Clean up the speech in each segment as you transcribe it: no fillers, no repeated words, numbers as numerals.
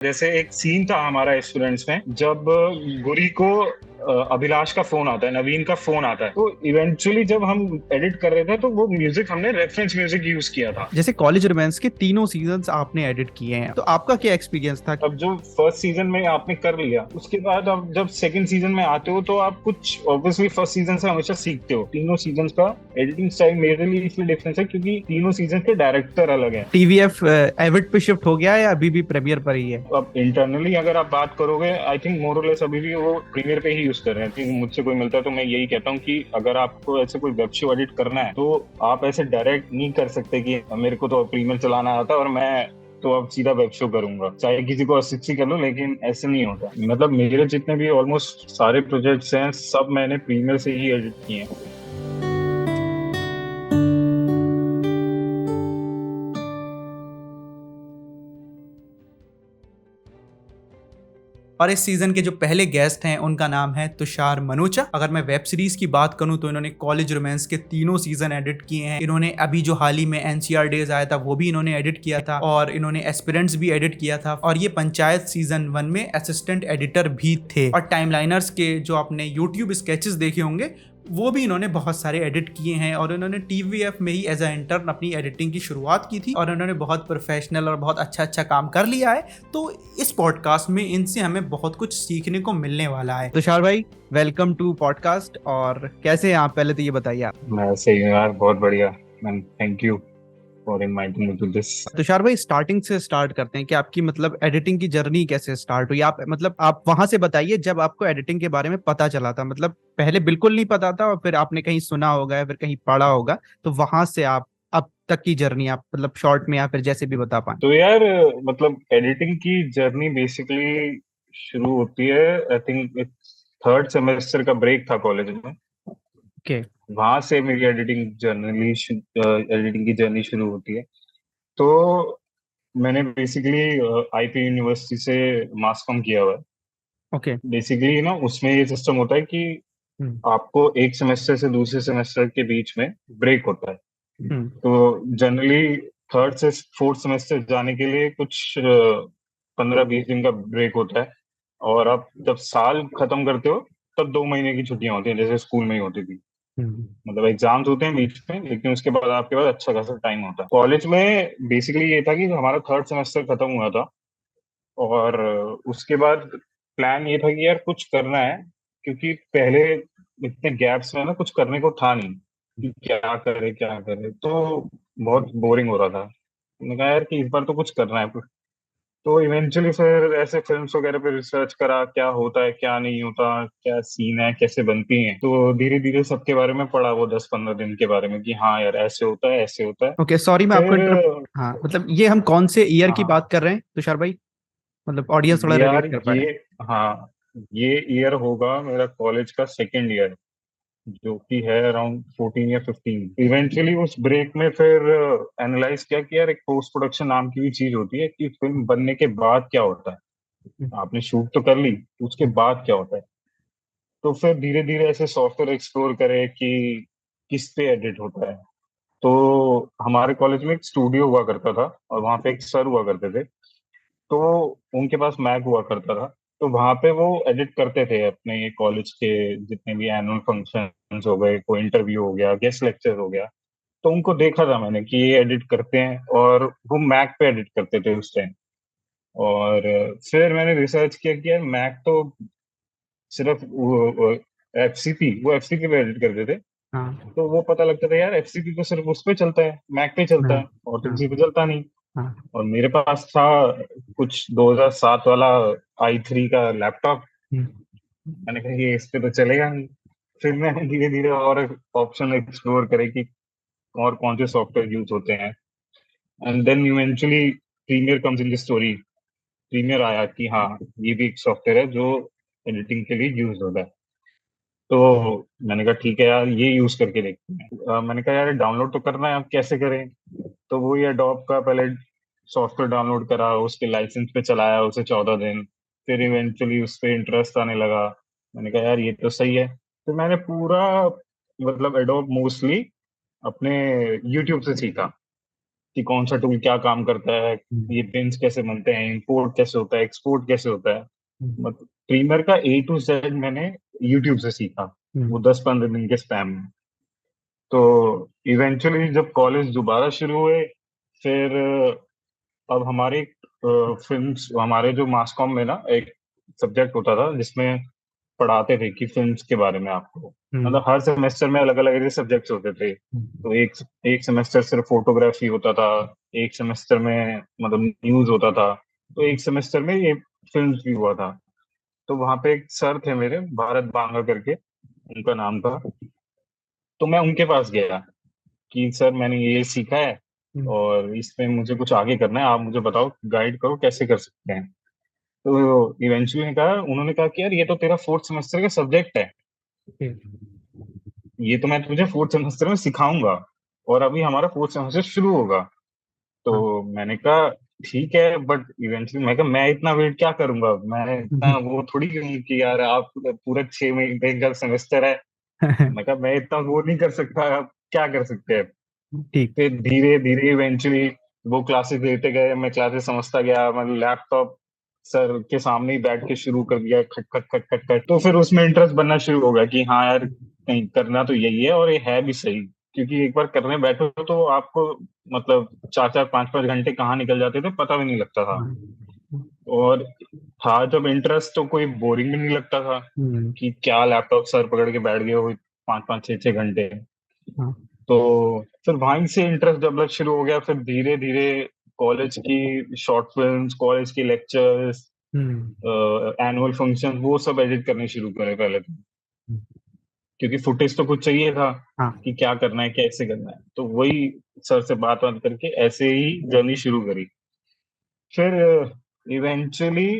जैसे एक सीन था हमारा स्टूडेंट्स में, जब गुरी को अभिलाष का फोन आता है, नवीन का फोन आता है, तो इवेंचुअली जब हम एडिट कर रहे थे तो वो म्यूजिक हमने रेफरेंस म्यूजिक यूज किया था। जैसे कॉलेज रोमांस के तीनों सीजन्स आपने एडिट किए हैं, तो आपका क्या एक्सपीरियंस था? अब जो फर्स्ट सीजन में आपने कर लिया, उसके बाद अब जब सेकंड सीजन में आते हो तो आप कुछ ऑब्वियसली फर्स्ट सीजन से हमेशा सीखते हो। तीनों सीजन का एडिटिंग स्टाइल मेरे लिए इसलिए डिफरेंस है क्योंकि तीनों सीजन के डायरेक्टर अलग हैं। टीवीएफ एविट पे शिफ्ट हो गया है या अभी भी प्रीमियर पर ही है? अब इंटरनली अगर आप बात करोगे, आई थिंक मोर और लेस अभी भी वो प्रीमियर पे ही यूज कर रहे हैं। कि मुझसे कोई मिलता है तो मैं यही कहता हूँ कि अगर आपको ऐसे कोई वेब शो एडिट करना है तो आप ऐसे डायरेक्ट नहीं कर सकते कि मेरे को तो प्रीमियर चलाना आता है और मैं तो अब सीधा वेब शो करूंगा, चाहे किसी को असिक्सी कर लो। लेकिन ऐसे नहीं होता। मतलब मेरे जितने भी ऑलमोस्ट सारे प्रोजेक्ट्स हैं, सब मैंने प्रीमियर से ही एडिट किए हैं। और इस सीजन के जो पहले गेस्ट हैं उनका नाम है तुषार मनुचा। अगर मैं वेब सीरीज की बात करूं तो इन्होंने कॉलेज रोमांस के तीनों सीजन एडिट किए हैं। इन्होंने अभी जो हाल ही में एनसीआर डेज आया था वो भी इन्होंने एडिट किया था, और इन्होंने एस्पिरेंट्स भी एडिट किया था, और ये पंचायत सीजन 1 में असिस्टेंट एडिटर भी थे। और टाइमलाइनर्स के जो आपने यूट्यूब स्केचेस देखे होंगे वो भी इन्होंने बहुत सारे एडिट किए हैं। और इन्होंने टीवीएफ में ही एज अ इंटर्न अपनी एडिटिंग की शुरुआत की थी, और इन्होंने बहुत प्रोफेशनल और बहुत अच्छा अच्छा काम कर लिया है। तो इस पॉडकास्ट में इनसे हमें बहुत कुछ सीखने को मिलने वाला है। तुषार भाई, वेलकम टू पॉडकास्ट। और कैसे हैं आप, पहले तो ये बताइए आप। मैं सही हूँ यार, बहुत बढ़िया man, thank you for inviting me to this. Tushar भाई, स्टार्टिंग से स्टार्ट करते हैं कि आपकी मतलब एडिटिंग की जर्नी कैसे स्टार्ट हुई। आप मतलब आप वहां से बताइए जब आपको एडिटिंग के बारे में पता चला था। मतलब पहले बिल्कुल नहीं पता था और फिर आपने कहीं सुना होगा या फिर कहीं पढ़ा होगा, तो वहां से आप अब तक की जर्नी आप मतलब शॉर्ट में या फिर जैसे भी बता पाए। तो यार, मतलब एडिटिंग की जर्नी बेसिकली शुरू होती है, आई थिंक थर्ड सेमेस्टर का ब्रेक था कॉलेज में। ओके। वहां से मेरी एडिटिंग की जर्नी शुरू होती है। तो मैंने बेसिकली आईपी यूनिवर्सिटी से मास कॉम किया हुआ है। ओके। बेसिकली ना, उसमें ये सिस्टम होता है कि हम्म। आपको एक सेमेस्टर से दूसरे सेमेस्टर के बीच में ब्रेक होता है। हम्म। तो जनरली थर्ड से फोर्थ सेमेस्टर जाने के लिए कुछ 15-20 दिन का ब्रेक होता है। और आप जब साल खत्म करते हो तब 2 महीने की छुट्टियां होती हैं, जैसे स्कूल में ही होती थी। हम्म। मतलब एग्जाम्स होते हैं बीच में, लेकिन उसके बाद आपके पास अच्छा खासा टाइम होता है। कॉलेज में बेसिकली ये था कि हमारा थर्ड सेमेस्टर खत्म हुआ था, और उसके बाद प्लान ये था कि यार कुछ करना है, क्योंकि पहले इतने गैप्स में ना कुछ करने को था नहीं कि क्या करे क्या करे। तो बहुत बोरिंग हो रहा था। मैंने कहा यार कि इस बार तो कुछ करना है। तो इवेंचुअली फिर ऐसे फिल्म्स वगैरह पे रिसर्च करा, क्या होता है क्या नहीं होता, क्या सीन है, कैसे बनती हैं। तो धीरे धीरे सबके बारे में पढ़ा, वो 10-15 दिन के बारे में कि हाँ यार ऐसे होता है ऐसे होता है। ओके, सॉरी मैं आपको फिर इंटरप्ट। हाँ, मतलब ये हम कौन से ईयर की हाँ बात कर रहे हैं तुषार भाई? मतलब ऑडियंस थोड़ा यार रिलेट कर ये पाए। हाँ ये ईयर होगा मेरा कॉलेज का सेकेंड ईयर, जो कि है अराउंड 14 या 15। इवेंचुअली उस ब्रेक में फिर एनालाइज किया कि यार एक पोस्ट प्रोडक्शन नाम की भी चीज होती है, कि फिल्म बनने के बाद क्या होता है। आपने शूट तो कर ली, उसके बाद क्या होता है। तो फिर धीरे धीरे ऐसे सॉफ्टवेयर एक्सप्लोर करे कि किस पे एडिट होता है। तो हमारे कॉलेज में एक स्टूडियो हुआ करता था, और वहाँ पे एक सर हुआ करते थे। तो उनके पास मैक हुआ करता था। तो वहां पे वो एडिट करते थे अपने ये कॉलेज के जितने भी एनुअल फंक्शंस हो गए, कोई इंटरव्यू हो गया, गेस्ट लेक्चर हो गया। तो उनको देखा था मैंने कि ये एडिट करते हैं, और वो मैक पे एडिट करते थे उस टाइम। और फिर मैंने रिसर्च किया कि यार मैक तो सिर्फ वो एफसीपी पे एडिट करते थे। हाँ। तो वो पता लगता था यार एफसीपी तो सिर्फ उस पे चलता है, मैक पे चलता हाँ। है, और हाँ। किसी पे चलता नहीं। हाँ। और मेरे पास था कुछ 2007 वाला i3 का लैपटॉप। हम्म। मैंने कहा ये इस पे तो चलेगा नहीं। फिर मैंने धीरे धीरे और ऑप्शन एक्सप्लोर करे कि और कौन से सॉफ्टवेयर यूज होते हैं। And then eventually premiere comes in the story. Premiere आया कि हाँ, ये भी एक सॉफ्टवेयर है जो एडिटिंग के लिए यूज होता है। तो मैंने कहा ठीक है यार, ये यूज करके देखते हैं। मैंने कहा यार डाउनलोड तो करना है, अब कैसे करें। तो वो ये एडोब का पहले सॉफ्टवेयर डाउनलोड करा, उसके लाइसेंस पे चलाया उसे 14 दिन। फिर इवेंचुअली उस पे इंटरेस्ट आने लगा। मैंने कहा यार ये तो सही है। तो मैंने पूरा मतलब एडोब मोस्टली अपने यूट्यूब से सीखा। कि कौन सा टूल क्या काम करता है, हम्म, ये पिन्स कैसे बनते हैं, इंपोर्ट कैसे होता है, एक्सपोर्ट कैसे होता है। हम्म, मतलब प्रीमियर का A to Z मैंने यूट्यूब से सीखा, हम्म, वो 10-15 दिन के स्पैम में। तो इवेंचुअली जब कॉलेज दोबारा शुरू हुए, फिर अब हमारे फिल्म्स, हमारे जो मास कॉम में ना एक सब्जेक्ट होता था जिसमें पढ़ाते थे कि फिल्म्स के बारे में आपको, हम्म, मतलब हर सेमेस्टर में अलग अलग सब्जेक्ट्स होते थे। तो एक एक सेमेस्टर सिर्फ फोटोग्राफी होता था, एक सेमेस्टर में मतलब न्यूज होता था, तो एक सेमेस्टर में ये फिल्म्स भी हुआ था। तो वहां पे एक सर थे मेरे, भारत बांगा करके उनका नाम था। तो मैं उनके पास गया कि सर मैंने ये सीखा है हम्म, और इसमें मुझे कुछ आगे करना है, आप मुझे बताओ, गाइड करो कैसे कर सकते हैं। तो इवेंचुअली कहा, उन्होंने कहा कि यार ये तो तेरा फोर्थ सेमेस्टर का सब्जेक्ट है, ये तो मैं तुझे फोर्थ सेमेस्टर में सिखाऊंगा, और अभी हमारा फोर्थ सेमेस्टर शुरू होगा। तो हाँ, मैंने कहा ठीक है, बट इवेंचुअली मैं कहा मैं इतना वेट क्या करूंगा, मैं इतना वो थोड़ी हूँ कि यार आप पूरे 6 महीने का सेमेस्टर है। मैं कहा मैं इतना वो नहीं कर सकता, आप क्या कर सकते हैं। ठीक। फिर धीरे धीरे इवेंचुअली वो क्लासेस लेते गए, मैं क्लासेस समझता गया, मतलब लैपटॉप सर के सामने ही बैठ के शुरू कर दिया, खट खट खट खट खट। तो फिर उसमें इंटरेस्ट बनना शुरू हो गया कि हाँ यार, कहीं करना तो यही है, और ये है भी सही। क्योंकि एक बार करने बैठो तो आपको मतलब 4-4 5-5 घंटे कहाँ निकल जाते थे पता भी नहीं लगता था। हाँ, और था जब इंटरेस्ट, तो कोई बोरिंग भी नहीं लगता था हम्म, कि क्या लैपटॉप सर पकड़ के बैठ गए हो 5-5 6-6 घंटे। हाँ, तो फिर वहीं से इंटरेस्ट डेवलप शुरू हो गया। फिर धीरे धीरे कॉलेज की शॉर्ट फिल्म्स, कॉलेज की लेक्चर्स, हम्म, एनुअल फंक्शन, वो सब एडिट करने शुरू करे पहले तो, क्योंकि फुटेज तो कुछ चाहिए था हाँ, कि क्या करना है कैसे करना है। तो वही सर से बात बात करके ऐसे ही जर्नी शुरू करी। फिर इवेंचुअली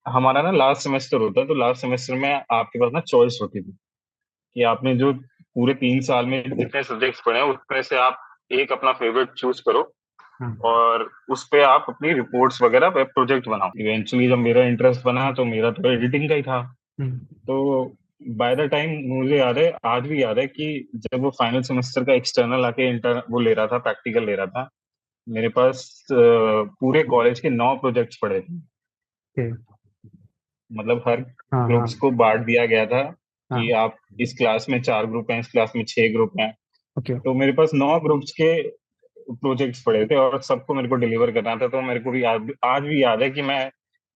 हमारा ना लास्ट सेमेस्टर होता है, तो लास्ट सेमेस्टर में आपके पास ना चॉइस होती थी कि आपने जो पूरे 3 साल में जितने सब्जेक्ट्स पढ़े हैं उसमें से आप एक अपना फेवरेट चूज करो, हाँ, और उस पे आप अपनी रिपोर्ट्स वगैरह वेब प्रोजेक्ट बनाओ। इवेंचुअली जब मेरा इंटरेस्ट बना तो मेरा तो एडिटिंग का ही था। हम्म, तो बाय द टाइम मुझे याद है, आज भी याद है कि जब वो फाइनल सेमेस्टर का एक्सटर्नल आके इंटर वो ले रहा था, प्रैक्टिकल ले रहा था, मेरे पास पूरे कॉलेज के 9 प्रोजेक्ट्स पड़े थे। ओके, मतलब हर हाँ, हाँ, ग्रुप्स को बांट दिया गया था कि हाँ, आप इस क्लास में 4 ग्रुप हैं, इस क्लास में 6 ग्रुप हैं। ओके, तो मेरे पास 9 ग्रुप्स के प्रोजेक्ट्स पड़े थे और सबको मेरे को डिलीवर करना था। तो मेरे को भी याद, आज भी याद है कि मैं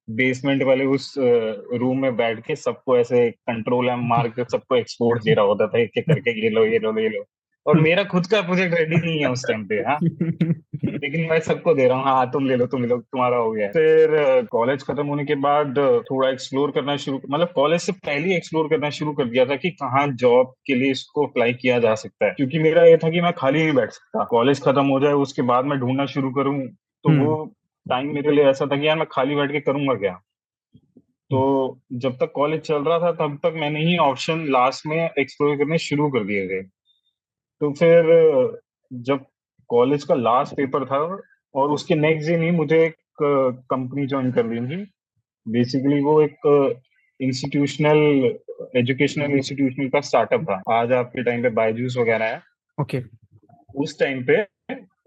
बेसमेंट वाले उस रूम में बैठ के सबको ऐसे कंट्रोल एम मार के सबको एक्सपोर्ट दे रहा होता था एक एक करके, ये लो ये लो ये लो। और मेरा खुद का प्रोजेक्ट रेडी नहीं है उस टाइम पे, हाँ, लेकिन मैं सबको दे रहा हूँ, हाँ तुम ले लो, तुम ले लो, तुम्हारा हो गया है। फिर कॉलेज खत्म होने के बाद थोड़ा एक्सप्लोर करना शुरू, मतलब कॉलेज से पहले ही एक्सप्लोर करना शुरू कर दिया था कि कहाँ जॉब के लिए इसको अप्लाई किया जा सकता है। क्योंकि मेरा ये था कि मैं खाली नहीं बैठ सकता, कॉलेज खत्म हो जाए उसके बाद मैं ढूंढना शुरू करूँ, तो वो हम्म, टाइम मेरे लिए ऐसा था कि यार मैं खाली बैठ के करूंगा क्या। तो जब तक कॉलेज चल रहा था तब तक मैंने ही ऑप्शन लास्ट में एक्सप्लोर करने शुरू कर दिए थे। तो फिर जब कॉलेज का लास्ट पेपर था और उसके नेक्स्ट दिन ही मुझे एक कंपनी ज्वाइन कर ली थी। बेसिकली वो एक इंस्टीट्यूशनल, एजुकेशनल इंस्टीट्यूशनल का स्टार्टअप था। आज आपके टाइम पे बायजूस वगैरह है, ओके, उस टाइम पे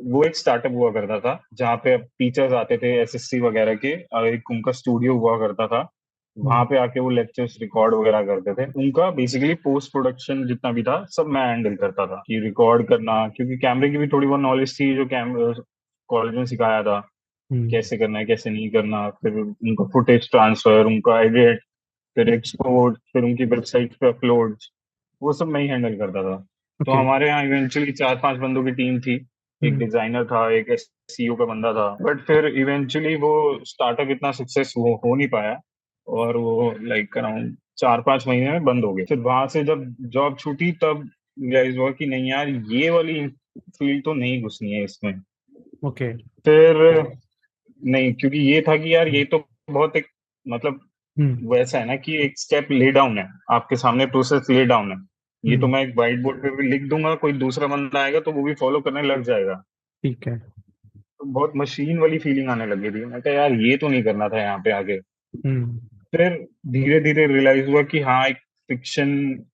वो एक स्टार्टअप हुआ करता था जहाँ पे टीचर्स आते थे एसएससी वगैरह के, और एक उनका स्टूडियो हुआ करता था, वहां हम्म, पे आके वो लेक्चर्स रिकॉर्ड वगैरह करते थे। उनका बेसिकली पोस्ट प्रोडक्शन जितना भी था सब मैं हैंडल करता था, कि रिकॉर्ड करना, क्योंकि कैमरे की भी थोड़ी बहुत नॉलेज थी जो कैमरा कॉलेज में सिखाया था, हम्म, कैसे करना है कैसे नहीं करना। फिर उनका फुटेज ट्रांसफर, उनका एडिट, फिर एक्सपोर्ट, फिर उनकी वेबसाइट पे अपलोड, वो सब मैं ही हैंडल करता था। तो ओके, हमारे यहाँ इवेंचुअली 4-5 बंदों की टीम थी। एक हम्म, डिजाइनर था, एक एसईओ का बंदा था, बट फिर इवेंचुअली वो स्टार्टअप इतना सक्सेस हो नहीं पाया, और वो लाइक अराउंड 4-5 महीने में बंद हो गए। फिर वहां से जब जॉब छूटी तब रियलाइज हुआ कि नहीं यार, ये वाली फील्ड तो नहीं घुसनी है इसमें। ओके, फिर नहीं, क्योंकि ये था कि यार ये तो बहुत एक मतलब हम्म, वैसा है ना कि एक स्टेप ले डाउन है, आपके सामने प्रोसेस ले डाउन है। ये तो हम्म, मैं एक व्हाइट बोर्ड पे भी लिख दूंगा, कोई दूसरा बंदा आएगा तो वो भी फॉलो करने लग जाएगा। ठीक है, तो बहुत मशीन वाली फीलिंग आने लगी थी। मैं कहा यार ये तो नहीं करना था यहाँ पे आगे। हम्म, फिर धीरे धीरे रियलाइज हुआ कि हाँ, एक फिक्शन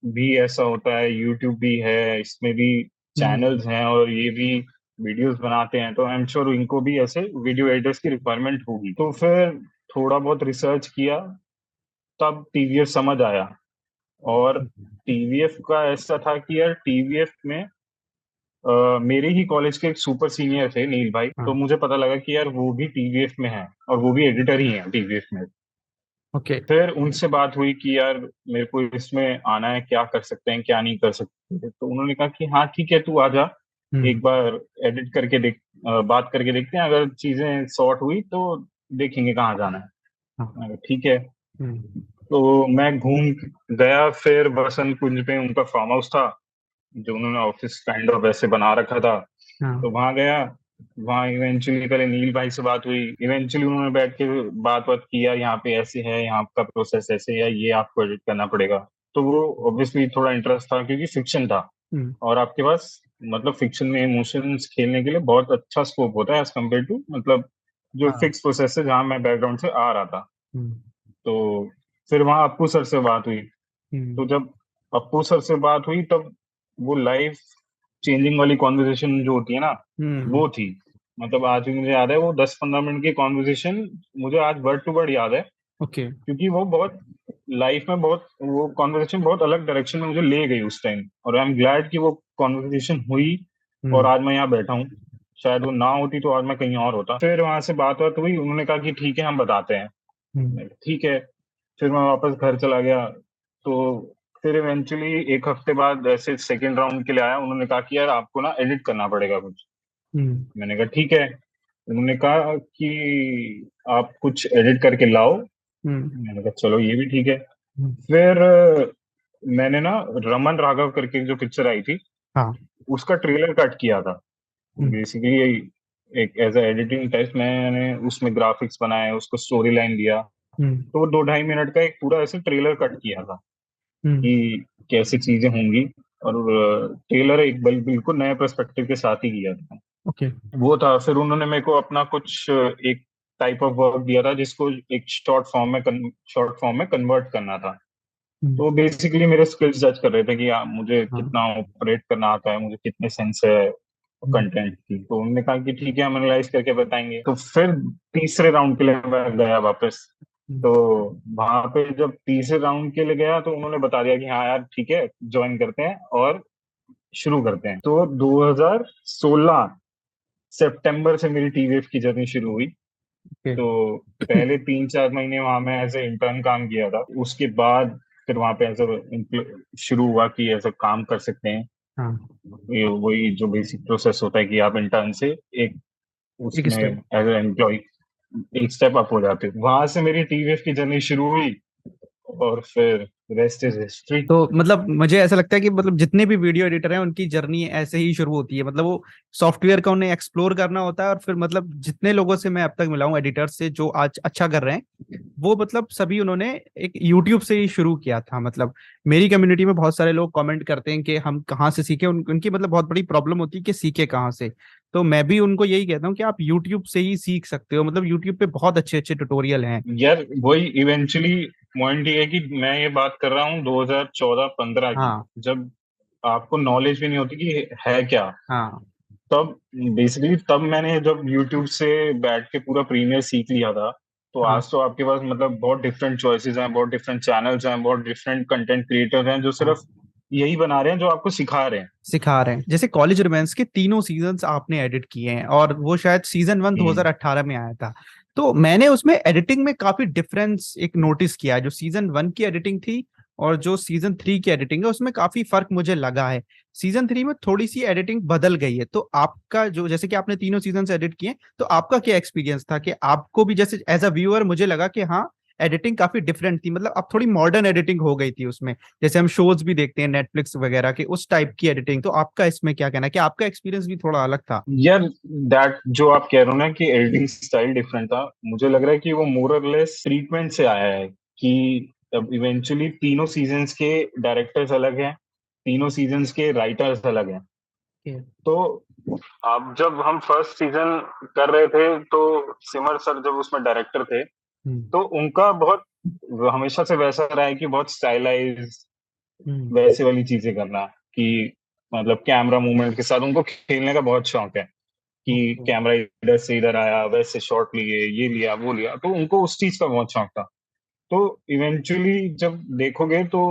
भी ऐसा होता है, यूट्यूब भी है, इसमें भी हम्म, चैनल्स हैं, और ये भी वीडियोस बनाते हैं, तो आई एम श्योर इनको भी ऐसे वीडियो एडिटर्स की रिक्वायरमेंट होगी। तो फिर थोड़ा बहुत रिसर्च किया, तब टीवीएफ समझ आया। और टीवीएफ का ऐसा था कि यार टीवीएफ में मेरे ही कॉलेज के एक सुपर सीनियर थे, नील भाई। तो हाँ। मुझे पता लगा कि यार वो भी टीवीएफ में है, और वो भी एडिटर ही है टीवीएफ में। ओके। फिर उनसे बात हुई कि यार मेरे को इसमें आना है, क्या कर सकते हैं क्या नहीं कर सकते। तो उन्होंने कहा कि हाँ ठीक है, तू आ जा, हम्म। एक बार एडिट करके देख, बात करके देखते हैं, अगर चीजें सॉर्ट हुई तो देखेंगे कहाँ जाना है। हाँ। मैंने कहा, ठीक है। हम्म। तो मैं घूम गया, फिर बसंत कुंज पे उनका फार्म हाउस था, जो उन्होंने ऑफिस काइंड ऑफ वैसे बना रखा था। हाँ। तो वहां गया। वहां इवेंचुअली पहले नील भाई से बात हुई, इवेंचुअली उन्होंने बैठ के बात बात किया, यहाँ पे ऐसे है, यहाँ का प्रोसेस ऐसे है, ये आपको एडिट करना पड़ेगा। तो वो ऑब्वियसली थोड़ा इंटरेस्ट था, क्योंकि फिक्शन था, हम्म। और आपके पास मतलब फिक्शन में इमोशंस खेलने के लिए बहुत अच्छा स्कोप होता है एज कम्पेयर टू मतलब जो हाँ। फिक्स प्रोसेस है, जहाँ मैं बैकग्राउंड से आ रहा था। हम्म। तो फिर वहां अप्पू सर से बात हुई। हम्म। तो जब अप्पू सर से बात हुई, तब वो लाइफ चेंजिंग वाली कॉन्वर्जेशन जो होती है ना, हम्म। वो थी। मतलब आज भी मुझे याद है, वो 10-15 मिनट की कॉन्वर्जेशन मुझे आज वर्ड टू वर्ड याद है, ओके। क्योंकि वो बहुत लाइफ में बहुत वो कॉन्वर्जेशन बहुत अलग डायरेक्शन में मुझे ले गई उस टाइम, और आई एम ग्लैड कि वो कॉन्वर्जेशन हुई, और हम्म। आज मैं यहाँ बैठा हूँ। शायद वो ना होती तो आज मैं कहीं और होता। फिर वहां से बात बात हुई, उन्होंने कहा कि ठीक है हम बताते हैं। हम्म। मैंने कहा, ठीक है। फिर मैं वापस घर चला गया। तो फिर इवेंचुअली एक हफ्ते बाद ऐसे सेकेंड राउंड के लिए आया, उन्होंने कहा कि यार आपको ना एडिट करना पड़ेगा कुछ। हम्म। मैंने कहा ठीक है। उन्होंने कहा कि आप कुछ एडिट करके लाओ। हम्म। मैंने कहा चलो ये भी ठीक है। हम्म। फिर मैंने ना रमन राघव करके जो पिक्चर आई थी, हाँ। उसका ट्रेलर कट किया था। हम्म। बेसिकली एक एज एडिटिंग टेस्ट मैंने उसमें ग्राफिक्स बनाए, उसको स्टोरी लाइन दिया। हम्म। तो 2-2.5 मिनट का एक पूरा ऐसे ट्रेलर कट किया था हम्म। कि कैसी चीजें होंगी। और ट्रेलर एक बिल्कुल नए पर्सपेक्टिव के साथ ही किया था। ओके। वो था। फिर उन्होंने मेरे को अपना कुछ एक टाइप ऑफ वर्क दिया था, जिसको एक शॉर्ट फॉर्म में कन्वर्ट करना था। हम्म। तो बेसिकली मेरे स्किल्स जज कर रहे थे कि मुझे हाँ। कितना ऑपरेट करना आता है, मुझे कितने सेंस है हम्म। कंटेंट की। तो उन्होंने कहा कि ठीक है हम एनालाइज करके बताएंगे। तो फिर तीसरे राउंड के लिए मैं गया वापस। हम्म। तो वहां पे जब तीसरे राउंड के लिए गया, तो उन्होंने बता दिया कि हाँ यार ठीक है, ज्वाइन करते हैं और शुरू करते हैं। तो 2016 सितंबर से मेरी टीवीएफ की जर्नी शुरू हुई। ओके। तो पहले 3-4 महीने वहां मैं एज ए इंटर्न काम किया था। उसके बाद फिर वहां पे शुरू हुआ कि ऐसा काम कर सकते हैं। हाँ। ये वही जो बेसिक प्रोसेस होता है कि आप इंटर्न से एक एक उसमें स्टेप। एज ए एम्प्लॉय एक स्टेप अप हो जाते हैं। वहां से मेरी टीवीएफ की जर्नी शुरू हुई, और फिर रेस्ट इज हिस्ट्री। तो मतलब मुझे ऐसा लगता है कि मतलब जितने भी वीडियो एडिटर हैं उनकी जर्नी ऐसे ही शुरू होती है। मतलब वो सॉफ्टवेयर का उन्हें एक्सप्लोर करना होता है, और फिर मतलब जितने लोगों से मैं अब तक मिला हूँ एडिटर से जो आज अच्छा कर रहे हैं, वो मतलब सभी उन्होंने एक यूट्यूब से ही शुरू किया था। मतलब मेरी कम्युनिटी में बहुत सारे लोग कमेंट करते हैं कि हम कहाँ से सीखे, उनकी मतलब बहुत बड़ी प्रॉब्लम होती है कि सीखे कहाँ से। तो मैं भी उनको यही कहता हूँ कि आप यूट्यूब से ही सीख सकते हो। मतलब यूट्यूब पे बहुत अच्छे अच्छे ट्यूटोरियल हैं। यार वही इवेंचुअली पॉइंट ये है कि मैं ये बात कर रहा हूँ 2014-15 की, हाँ। जब आपको नॉलेज भी नहीं होती कि है क्या। हाँ। तब बेसिकली तब मैंने जब यूट्यूब से बैठ के पूरा प्रीमियर सीख लिया था। तो हाँ। आज तो आपके पास मतलब बहुत डिफरेंट चॉइसेस हैं, बहुत डिफरेंट चैनल्स हैं, बहुत डिफरेंट कंटेंट क्रिएटर्स हैं, जो हाँ। सिर्फ यही बना रहे हैं जो आपको सिखा रहे हैं। सिखा रहे हैं। जैसे कॉलेज रोमांस के तीनों सीजन्स आपने एडिट किए हैं, और वो शायद सीजन 1 हम्म। 2018 में आया था। तो मैंने उसमें एडिटिंग में काफी डिफरेंस एक नोटिस किया है। जो सीजन 1 की एडिटिंग थी और जो सीजन 3 की एडिटिंग है, उसमें काफी फर्क मुझे लगा है। सीजन 3 में थोड़ी सी एडिटिंग बदल गई है। तो आपका जो, जैसे कि आपने तीनों सीजन से एडिट किए, तो आपका क्या एक्सपीरियंस था? कि आपको भी जैसे एज अ व्यूअर मुझे लगा कि हाँ, एडिटिंग काफी डिफरेंट थी। मतलब अब थोड़ी मॉडर्न एडिटिंग हो गई थी उसमें, जैसे हम शोज भी देखते हैं नेटफ्लिक्स वगैरह के, उस टाइप की एडिटिंग। तो आपका इसमें क्या कहना है, कि आपका एक्सपीरियंस भी थोड़ा अलग था? यार दैट जो आप कह रहे हो ना कि एडिटिंग स्टाइल डिफरेंट था, मुझे लग रहा है कि वो मोर और लेस ट्रीटमेंट से आया है। कि अब इवेंचुअली तीनों सीजन्स के डायरेक्टर्स अलग हैं, तीनों सीजन्स के राइटर्स अलग हैं। Okay. तो अब जब हम फर्स्ट सीजन कर रहे थे, तो सिमर सर जब उसमें डायरेक्टर थे, हम्म। तो उनका बहुत हमेशा से वैसा रहा है कि बहुत स्टाइलाइज हम्म। वैसे वाली चीजें करना, कि मतलब कैमरा मूवमेंट के साथ उनको खेलने का बहुत शौक है। कि ओके। कैमरा इधर से इधर आया, वैसे शॉट लिए, ये लिया वो लिया, तो उनको उस चीज का बहुत शौक था। तो इवेंचुअली जब देखोगे तो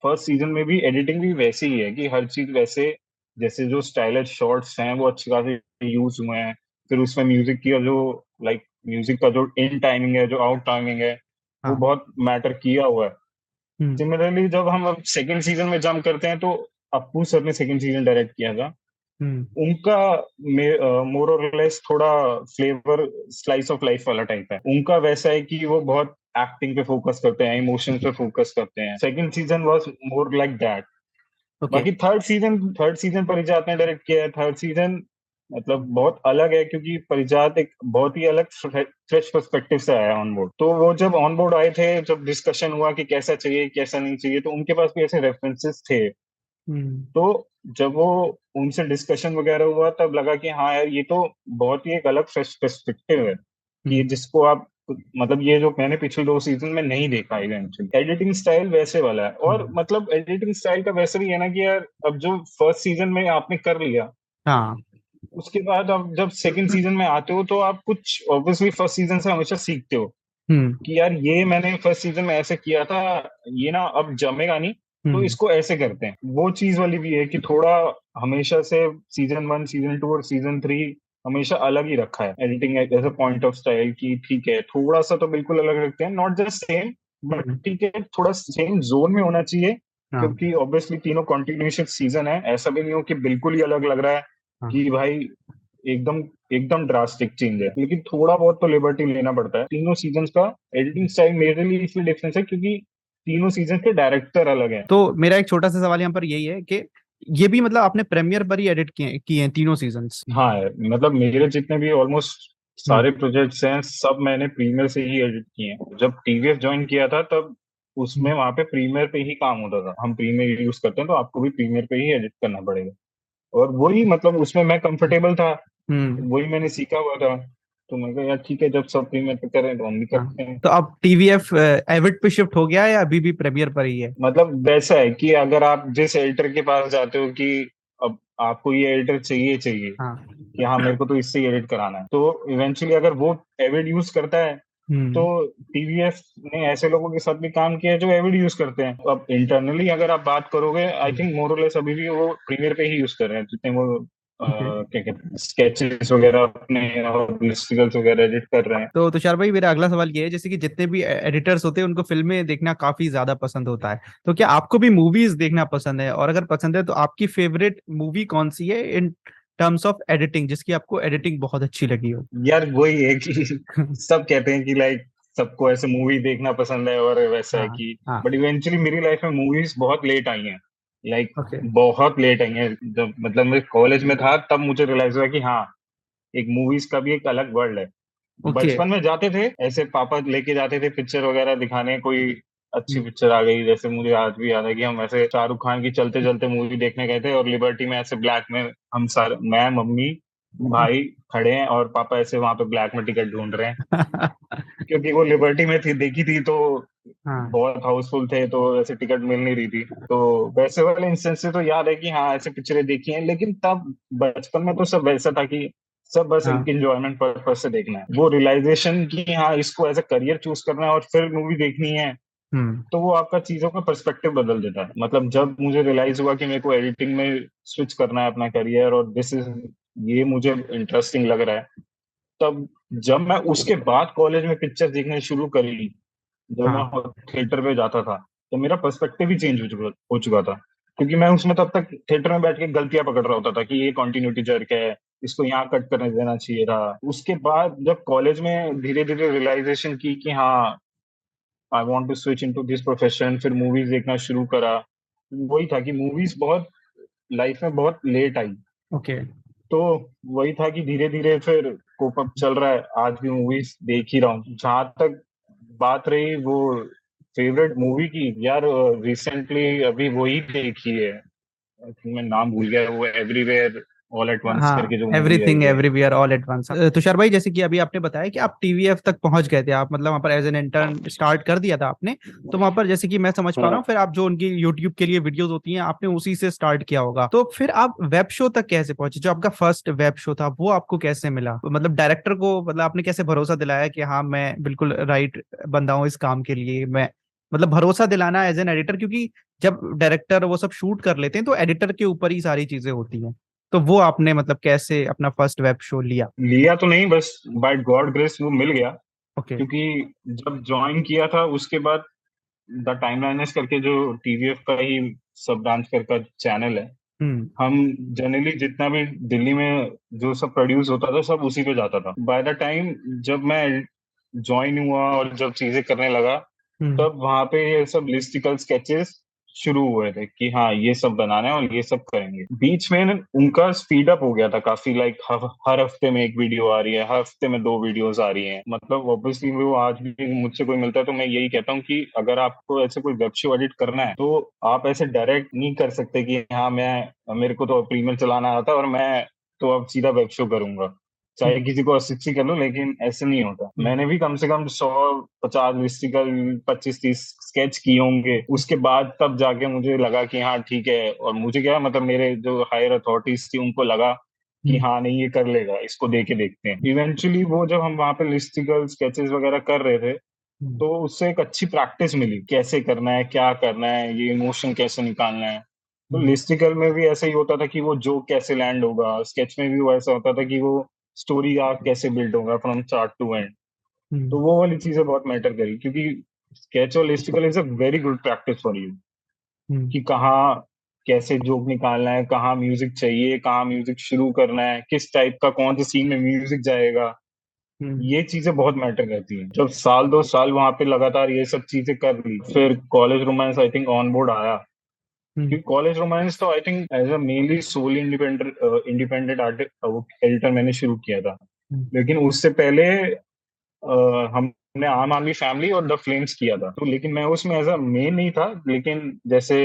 फर्स्ट सीजन में भी एडिटिंग भी वैसी ही है कि हर चीज वैसे, जैसे जो स्टाइलिश शॉट्स हैं वो अच्छे खासे यूज हुए हैं। फिर उसमें म्यूजिक की जो, लाइक म्यूजिक का जो इन टाइमिंग है, जो आउट टाइमिंग है, वो हाँ। बहुत मैटर किया हुआ है। हम्म। सिमिलरली जब हम अब सेकेंड सीजन में जंप करते हैं तो अप्पू सर ने सेकेंड सीजन डायरेक्ट किया था। हम्म। उनका मोर और लेस थोड़ा फ्लेवर स्लाइस ऑफ लाइफ वाला टाइप है उनका। वैसा है कि वो बहुत एक्टिंग पे फोकस करते हैं, इमोशंस पे फोकस करते हैं। Second season was more like that. Okay. बाकी थर्ड सीजन परिजात ने डायरेक्ट किया है। थर्ड सीजन मतलब बहुत अलग है क्योंकि परिजात एक बहुत ही अलग फ्रेश पर्सपेक्टिव से आया ऑन बोर्ड। तो वो जब ऑन बोर्ड आए थे, जब डिस्कशन हुआ कि कैसा चाहिए कैसा नहीं चाहिए, तो उनके पास भी ऐसे रेफरेंसेस थे। हम्म। तो जब वो उनसे डिस्कशन वगैरह हुआ तब लगा कि हाँ यार ये तो बहुत ही एक अलग पर्सपेक्टिव है कि हम्म। जिसको आप, मतलब ये जो मैंने पिछले 2 सीजन में नहीं देखा। इवेंचुअली एडिटिंग स्टाइल वैसे वाला है, और हम्म। मतलब एडिटिंग स्टाइल का वैसे भी है ना कि यार अब जो फर्स्ट सीजन में आपने कर लिया, हाँ। उसके बाद अब जब सेकंड सीजन में आते हो तो आप कुछ ऑब्वियसली फर्स्ट सीजन से हमेशा सीखते हो हम्म। कि यार ये मैंने फर्स्ट सीजन में ऐसे किया था, ये ना अब जमेगा नहीं, तो हम्म। इसको ऐसे करते हैं। वो चीज वाली भी है कि थोड़ा हमेशा से सीजन 1 सीजन 2 और सीजन 3 हमेशा अलग ही रखा है editing as a point of style की। ठीक है थोड़ा सा तो बिल्कुल अलग रखते हैं, नॉट जस्ट सेम, बट हम्म। ठीक है थोड़ा सेम जोन में होना चाहिए। हाँ। क्योंकि ऑब्वियसली तीनों कंटिन्यूशन सीजन है, ऐसा भी नहीं हो कि बिल्कुल ही अलग लग रहा है हाँ। कि भाई एकदम एकदम ड्रास्टिक चेंज है। लेकिन थोड़ा बहुत तो लिबर्टी लेना पड़ता है। तीनों सीजन्स का एडिटिंग स्टाइल मेरे लिए इसलिए डिफरेंस है क्योंकि तीनों सीजन के डायरेक्टर अलग हैं। तो मेरा एक छोटा सा सवाल यहाँ पर यही है कि ये भी मतलब आपने प्रीमियर पर ही एडिट किए हैं तीनों सीजन्स? हाँ है, मतलब मेरे जितने भी ऑलमोस्ट हम्म। सारे प्रोजेक्ट्स हैं सब मैंने प्रीमियर से ही एडिट किए हैं। जब टीवीएफ ज्वाइन किया था तब उसमें वहां पे प्रीमियर पे ही काम होता था। हम प्रीमियर यूज करते हैं तो आपको भी प्रीमियर पे ही एडिट करना पड़ेगा। और वही मतलब उसमें मैं कंफर्टेबल था, हम्म। वही मैंने सीखा हुआ था। तो मैं कहा यार ठीक है, जब सब प्रीमियर पे करें तो हम भी हाँ। करते हैं। तो अब टीवीएफ एविड पे शिफ्ट हो गया है या अभी भी प्रीमियर पर ही है? मतलब वैसा है कि अगर आप जिस एडिटर के पास जाते हो कि अब आपको ये एडिटर चाहिए चाहिए हाँ। कि हाँ मेरे को तो इससे ही एडिट कराना है, तो इवेंचुअली अगर वो एविड यूज करता है तो हम्म। टीवीएफ ने ऐसे लोगों के साथ भी काम किया है जो एविड यूज करते हैं। अब इंटरनली अगर आप बात करोगे, आई थिंक मोर और लेस अभी भी वो प्रीमियर पे ही यूज कर रहे हैं, जितने वो ओके। क्या कहते हैं स्केचेस वगैरह अपने और लिस्टिकल्स वगैरह एडिट कर रहे हैं। तो तुषार भाई, मेरा अगला सवाल ये है, जैसे कि जितने भी एडिटर्स होते हैं उनको फिल्में देखना काफी ज्यादा पसंद होता है, तो क्या आपको भी मूवीज देखना पसंद है? और अगर पसंद है तो आपकी फेवरेट मूवी कौन सी है इन टर्म्स ऑफ एडिटिंग, जिसकी आपको एडिटिंग बहुत अच्छी लगी हो? यार वही है कि सब कहते हैं कि लाइक सबको ऐसे मूवी देखना पसंद है और वैसा है हाँ। कि, हाँ। बट इवेंचुअली मेरी लाइफ में मूवीज बहुत लेट आई हैं। Like okay. बहुत लेट आई हैं। जब मतलब मैं कॉलेज में था तब मुझे रियलाइज हुआ कि हाँ एक मूवीज का भी एक अलग वर्ल्ड है। ओके। बचपन में जाते थे ऐसे, पापा लेके जाते थे पिक्चर वगैरह दिखाने, कोई अच्छी पिक्चर आ गई, जैसे मुझे आज भी याद है कि हम ऐसे शाहरुख खान की चलते चलते मूवी देखने गए थे और लिबर्टी में ऐसे ब्लैक में हम सारे, मैं मम्मी भाई खड़े हैं और पापा ऐसे वहां पे ब्लैक में टिकट ढूंढ रहे हैं क्योंकि वो लिबर्टी में थी, देखी थी तो हाँ। बहुत हाउसफुल थे तो ऐसे टिकट मिल नहीं रही थी। तो वैसे वाले इंस्टेंस से तो याद है कि हाँ ऐसे पिक्चरें देखी हैं, लेकिन तब बचपन में तो सब वैसा था कि सब बस एक हाँ। इंजॉयमेंट पर्पज से देखना है। वो रियलाइजेशन कि हाँ इसको एज अ करियर चूज करना है और फिर मूवी देखनी है, हम्म। तो वो आपका चीजों का पर्सपेक्टिव बदल देता है। मतलब जब मुझे रियलाइज हुआ कि मेरे को एडिटिंग में स्विच करना है अपना करियर और दिस इज, ये मुझे इंटरेस्टिंग लग रहा है, तब जब मैं उसके बाद कॉलेज में पिक्चर देखने शुरू करी, जब मैं हाँ। थिएटर पे जाता था, तो मेरा पर्सपेक्टिव ही चेंज हो चुका था। क्योंकि मैं उसमें तब तक थिएटर में बैठ के गलतियां पकड़ रहा होता था कि ये कॉन्टिन्यूटी जर्क है, इसको यहाँ कट करने देना चाहिए था। उसके बाद जब कॉलेज में धीरे धीरे रियलाइजेशन की कि हाँ I want to switch into this profession, फिर मूवीज देखना शुरू करा। वही था कि मूवीज बहुत लाइफ में बहुत लेट आई। ओके। तो वही था कि धीरे धीरे फिर कोप अप चल रहा है, आज भी मूवीज देख ही रहा हूँ। जहां तक बात रही वो फेवरेट मूवी की, यार रिसेंटली अभी वही देखी है, I think मैं नाम भूल गया, वो एवरीवेयर ऑल एट वंस हाँ, करके जो मूवी आई एवरीथिंग है। Everywhere all at once. Tushar भाई, जैसे कि अभी आपने बताया कि आप टीवीएफ तक पहुंच गए थे, आप मतलब वहां पर एज एन इंटर्न स्टार्ट कर दिया था आपने, तो वहां पर जैसे कि मैं समझ पा रहा हाँ। हूँ, फिर आप जो उनकी यूट्यूब के लिए वीडियोस होती हैं आपने उसी से स्टार्ट किया होगा, तो फिर आप वेब शो तक कैसे पहुंचे? जो आपका फर्स्ट वेब शो था वो आपको कैसे मिला? मतलब डायरेक्टर को, मतलब आपने कैसे भरोसा दिलाया कि हाँ मैं बिल्कुल राइट बंदा हूँ इस काम के लिए? मैं मतलब भरोसा दिलाना एज एन एडिटर, क्योंकि जब डायरेक्टर वो सब शूट कर लेते हैं तो एडिटर के ऊपर ही सारी चीजें होती हैं। तो वो आपने मतलब कैसे अपना फर्स्ट वेब शो लिया? लिया तो नहीं, बस बाय गॉड ग्रेस वो मिल गया। ओके। क्योंकि जब ज्वाइन किया था उसके बाद द टाइमलाइनर्स करके जो टीवीएफ का ही सब ब्रांच का चैनल है, हम्म। हम जनरली जितना भी दिल्ली में जो सब प्रोड्यूस होता था सब उसी पे जाता था। बाय द टाइम जब मैं ज्वाइन हुआ और जब चीजें करने लगा, हम्म। तब वहां पे ये सब लिस्टिकल स्केचेस शुरू हुए थे कि हाँ ये सब बनाना है और ये सब करेंगे। बीच में उनका स्पीड अप हो गया था काफी, लाइक हर हफ्ते में एक वीडियो आ रही है, हर हफ्ते में दो वीडियोस आ रही हैं। मतलब ऑब्वियसली वो आज भी मुझसे कोई मिलता है तो मैं यही कहता हूँ कि अगर आपको ऐसे कोई वेब शो एडिट करना है तो आप ऐसे डायरेक्ट नहीं कर सकते कि हाँ मैं, मेरे को तो प्रीमियर चलाना आता है और मैं तो अब सीधा वेब शो करूंगा, चाहे हम्म। किसी को अस्सी कर लो। लेकिन ऐसे नहीं होता। हम्म। मैंने भी कम से कम 150 लिस्टिकल 25-30 स्केच किए होंगे, उसके बाद तब जाके मुझे लगा कि हाँ ठीक है। और मुझे क्या, मतलब मेरे जो हायर अथॉरिटीज थी उनको लगा कि हम्म। हाँ नहीं ये कर लेगा, इसको दे के देखते हैं। इवेंचुअली वो जब हम वहाँ पे लिस्टिकल स्केचेस वगैरह कर रहे थे हम्म। तो उससे एक अच्छी प्रैक्टिस मिली, कैसे करना है, क्या करना है, ये इमोशन कैसे निकालना है। तो हम्म। लिस्टिकल में भी ऐसा ही होता था कि वो जोक कैसे लैंड होगा, स्केच में भी वो ऐसा होता था कि वो स्टोरी आर्क कैसे बिल्ड होगा फ्रॉम स्टार्ट टू एंड। तो हम्म। वो वाली चीजें बहुत मैटर करी, क्योंकि स्केच और listicle is a very good practice for you, hmm. कि कहाँ कैसे जोक निकालना है, कहाँ म्यूजिक चाहिए, कहाँ म्यूजिक शुरू करना है, किस टाइप का कौन से सीन में म्यूजिक जाएगा। हम्म। ये चीजें बहुत मैटर करती हैं। जब साल 2 साल वहां पे लगातार ये सब चीजें कर ली, फिर college romance I think on board आया। हम्म। क्योंकि कॉलेज रोमांस तो I think as a mainly solely independent independent artist editor मैंने शुरू किया था। हम्म। लेकिन उससे पहले हमने आम आदमी फैमिली और द फ्लेम्स किया था। तो लेकिन मैं उसमें एज अ मेन नहीं था। लेकिन जैसे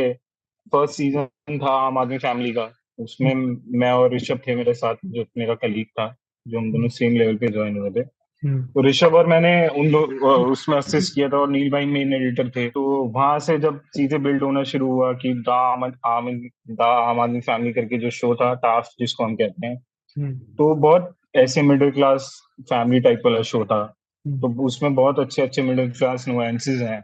फर्स्ट सीजन था आम आदमी फैमिली का, उसमें मैं और ऋषभ थे मेरे साथ, जो मेरा कलीग था, जो हम दोनों सेम लेवल पे ज्वाइन हुए थे। हम्म। तो ऋषभ और मैंने उसमें असिस्ट किया था और नील भाई मेन एडिटर थे। तो वहां से जब चीजें बिल्ड होना शुरू हुआ कि द आम आदमी फैमिली करके जो शो था, टास्क जिसको हम कहते हैं, हम्म। तो बहुत ऐसे मिडिल क्लास फैमिली टाइप वाला शो था। हम्म। तो उसमें बहुत अच्छे अच्छे मिडिल क्लास नुआंसेस हैं,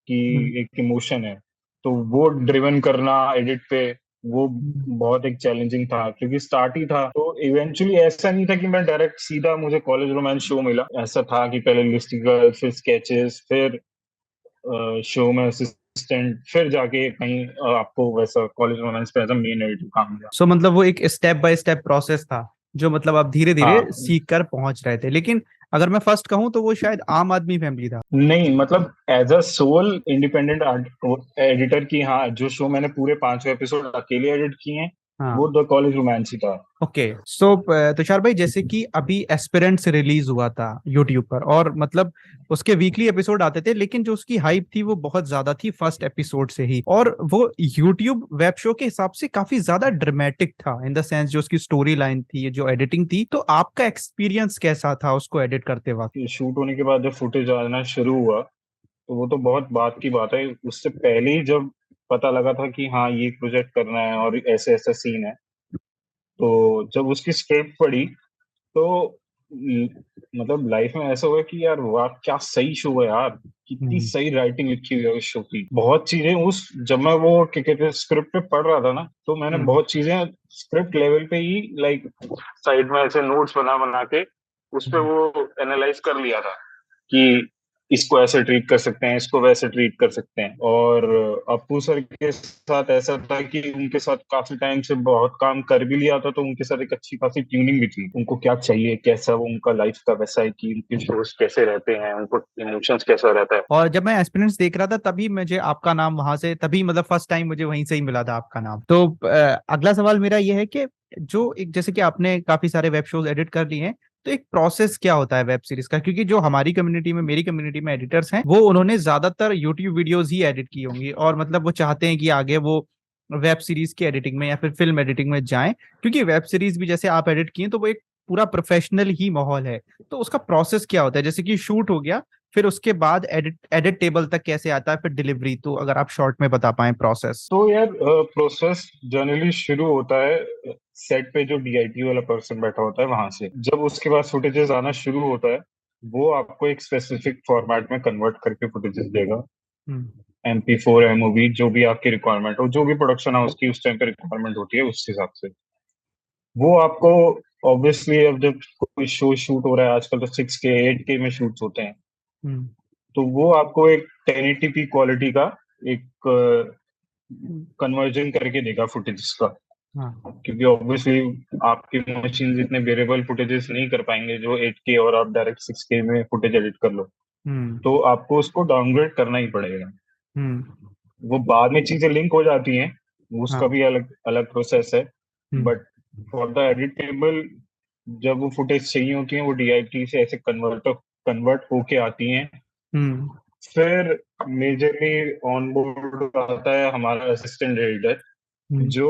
कि हम्म। एक इमोशन है। तो वो ड्रिवन करना एडिट पे, वो हम्म। बहुत एक चैलेंजिंग था, क्योंकि स्टार्ट ही था। तो इवेंचुअली ऐसा नहीं था कि मैं डायरेक्ट सीधा मुझे कॉलेज रोमांस शो मिला। ऐसा था कि पहले लिस्टिकल, फिर स्केचेस, फिर शो में असिस्टेंट, फिर जाके कहीं आपको वैसा कॉलेज रोमांस पे एज अ मेन एडिटर काम मिला। सो मतलब वो एक स्टेप बाय स्टेप प्रोसेस था, जो मतलब आप धीरे धीरे हाँ। सीख कर पहुंच रहे थे। लेकिन अगर मैं फर्स्ट कहूं तो वो शायद आम आदमी फैमिली था। नहीं, मतलब as a sole independent editor की, हाँ जो शो मैंने पूरे 5 एपिसोड अकेले एडिट किए हैं, वो हाँ। द कॉलेज रोमांस ही था। ओके। सो तुषार भाई, जैसे कि अभी एस्पिरेंट्स रिलीज हुआ था यूट्यूब पर, और मतलब उसके वीकली एपिसोड आते थे, लेकिन जो उसकी हाइप थी वो बहुत ज्यादा थी फर्स्ट एपिसोड से ही, और वो यूट्यूब वेब शो के हिसाब से काफी ज्यादा ड्रामेटिक था इन द सेंस जो उसकी स्टोरी लाइन थी, जो एडिटिंग थी। तो आपका एक्सपीरियंस कैसा था उसको एडिट करते वक्त? शूट होने के बाद जब फुटेज आना शुरू हुआ, तो वो तो बहुत बात की बात है। उससे पहले ही जब पता लगा था कि हाँ ये प्रोजेक्ट करना है और ऐसे ऐसा सीन है, तो जब उसकी स्क्रिप्ट पढ़ी तो ल- मतलब लाइफ में ऐसा हुआ कि यार वाह क्या सही शो है यार, कितनी हम्म। सही राइटिंग लिखी हुई है उस शो की। बहुत चीजें उस, जब मैं वो क्या कहते हैं स्क्रिप्ट पे पढ़ रहा था ना, तो मैंने हम्म। बहुत चीजें स्क्रिप्ट लेवल पे ही, लाइक साइड में ऐसे नोट्स बना बना के उस पे हम्म। वो एनालाइज कर लिया था कि इसको ऐसे ट्रीट कर सकते हैं, इसको वैसे ट्रीट कर सकते हैं। और अप्पू सर के साथ ऐसा था कि उनके साथ काफी टाइम से बहुत काम कर भी लिया था, तो उनके साथ एक अच्छी खासी ट्यूनिंग भी थी। उनको क्या चाहिए, कैसा वो उनका लाइफ का वैसा है, कि उनके शोज कैसे रहते हैं, उनको इमोशंस कैसा रहता है। और जब मैं एस्पिरेंट्स देख रहा था तभी मुझे आपका नाम वहां से, तभी मतलब फर्स्ट टाइम मुझे वहीं से ही मिला था आपका नाम। तो अगला सवाल मेरा ये है कि जो एक, जैसे कि आपने काफी सारे वेब शोज एडिट कर लिए हैं, तो एक प्रोसेस क्या होता है वेब सीरीज का? क्योंकि जो हमारी कम्युनिटी में, मेरी कम्युनिटी में एडिटर्स हैं, वो उन्होंने ज्यादातर यूट्यूब वीडियोज ही एडिट की होंगी, और मतलब वो चाहते हैं कि आगे वो वेब सीरीज की एडिटिंग में या फिर फिल्म एडिटिंग में जाएं, क्योंकि वेब सीरीज भी जैसे आप एडिट किए तो वो एक पूरा प्रोफेशनल ही माहौल है। तो उसका प्रोसेस क्या होता है, जैसे कि शूट हो गया, फिर उसके बाद एडिट टेबल तक कैसे आता है, फिर डिलीवरी, तो अगर आप शॉर्ट में बता पाएं प्रोसेस। तो यार प्रोसेस जनरली शुरू होता है सेट पे जो डीआईटी वाला पर्सन बैठा होता है वहां से। जब उसके बाद फुटेजेस आना शुरू होता है, वो आपको एक स्पेसिफिक फॉर्मेट में कन्वर्ट करके फुटेजेस देगा। हम्म। MP4 MOV जो भी आपकी रिक्वायरमेंट हो, जो भी प्रोडक्शन हाउस की उस टाइम पे रिक्वायरमेंट होती है उस हिसाब से वो आपको। ऑब्वियसली अब जब कोई शो शूट हो रहा है आजकल तो 6K 8K में शूट्स होते हैं, हम्म। तो वो आपको एक 1080p क्वालिटी का एक कन्वर्जन करके देगा फुटेज का। हाँ। क्योंकि ऑब्वियसली आपकी मशीन इतने वेरिएबल फुटेजेस नहीं कर पाएंगे जो 8K और आप डायरेक्ट 6K में फुटेज एडिट कर लो। हम्म। तो आपको उसको डाउनग्रेड करना ही पड़ेगा। हम्म। वो बाद में चीजें लिंक हो जाती हैं, उसका हाँ। भी अलग अलग प्रोसेस है। हम्म। बट फॉर द एडिटेबल, जब वो फुटेज चाहिए होती है वो डीआईटी से ऐसे कन्वर्ट होके आती हैं। हम्म। फिर मेजरली ऑन बोर्ड आता है हमारा असिस्टेंट एडिटर, हम्म। जो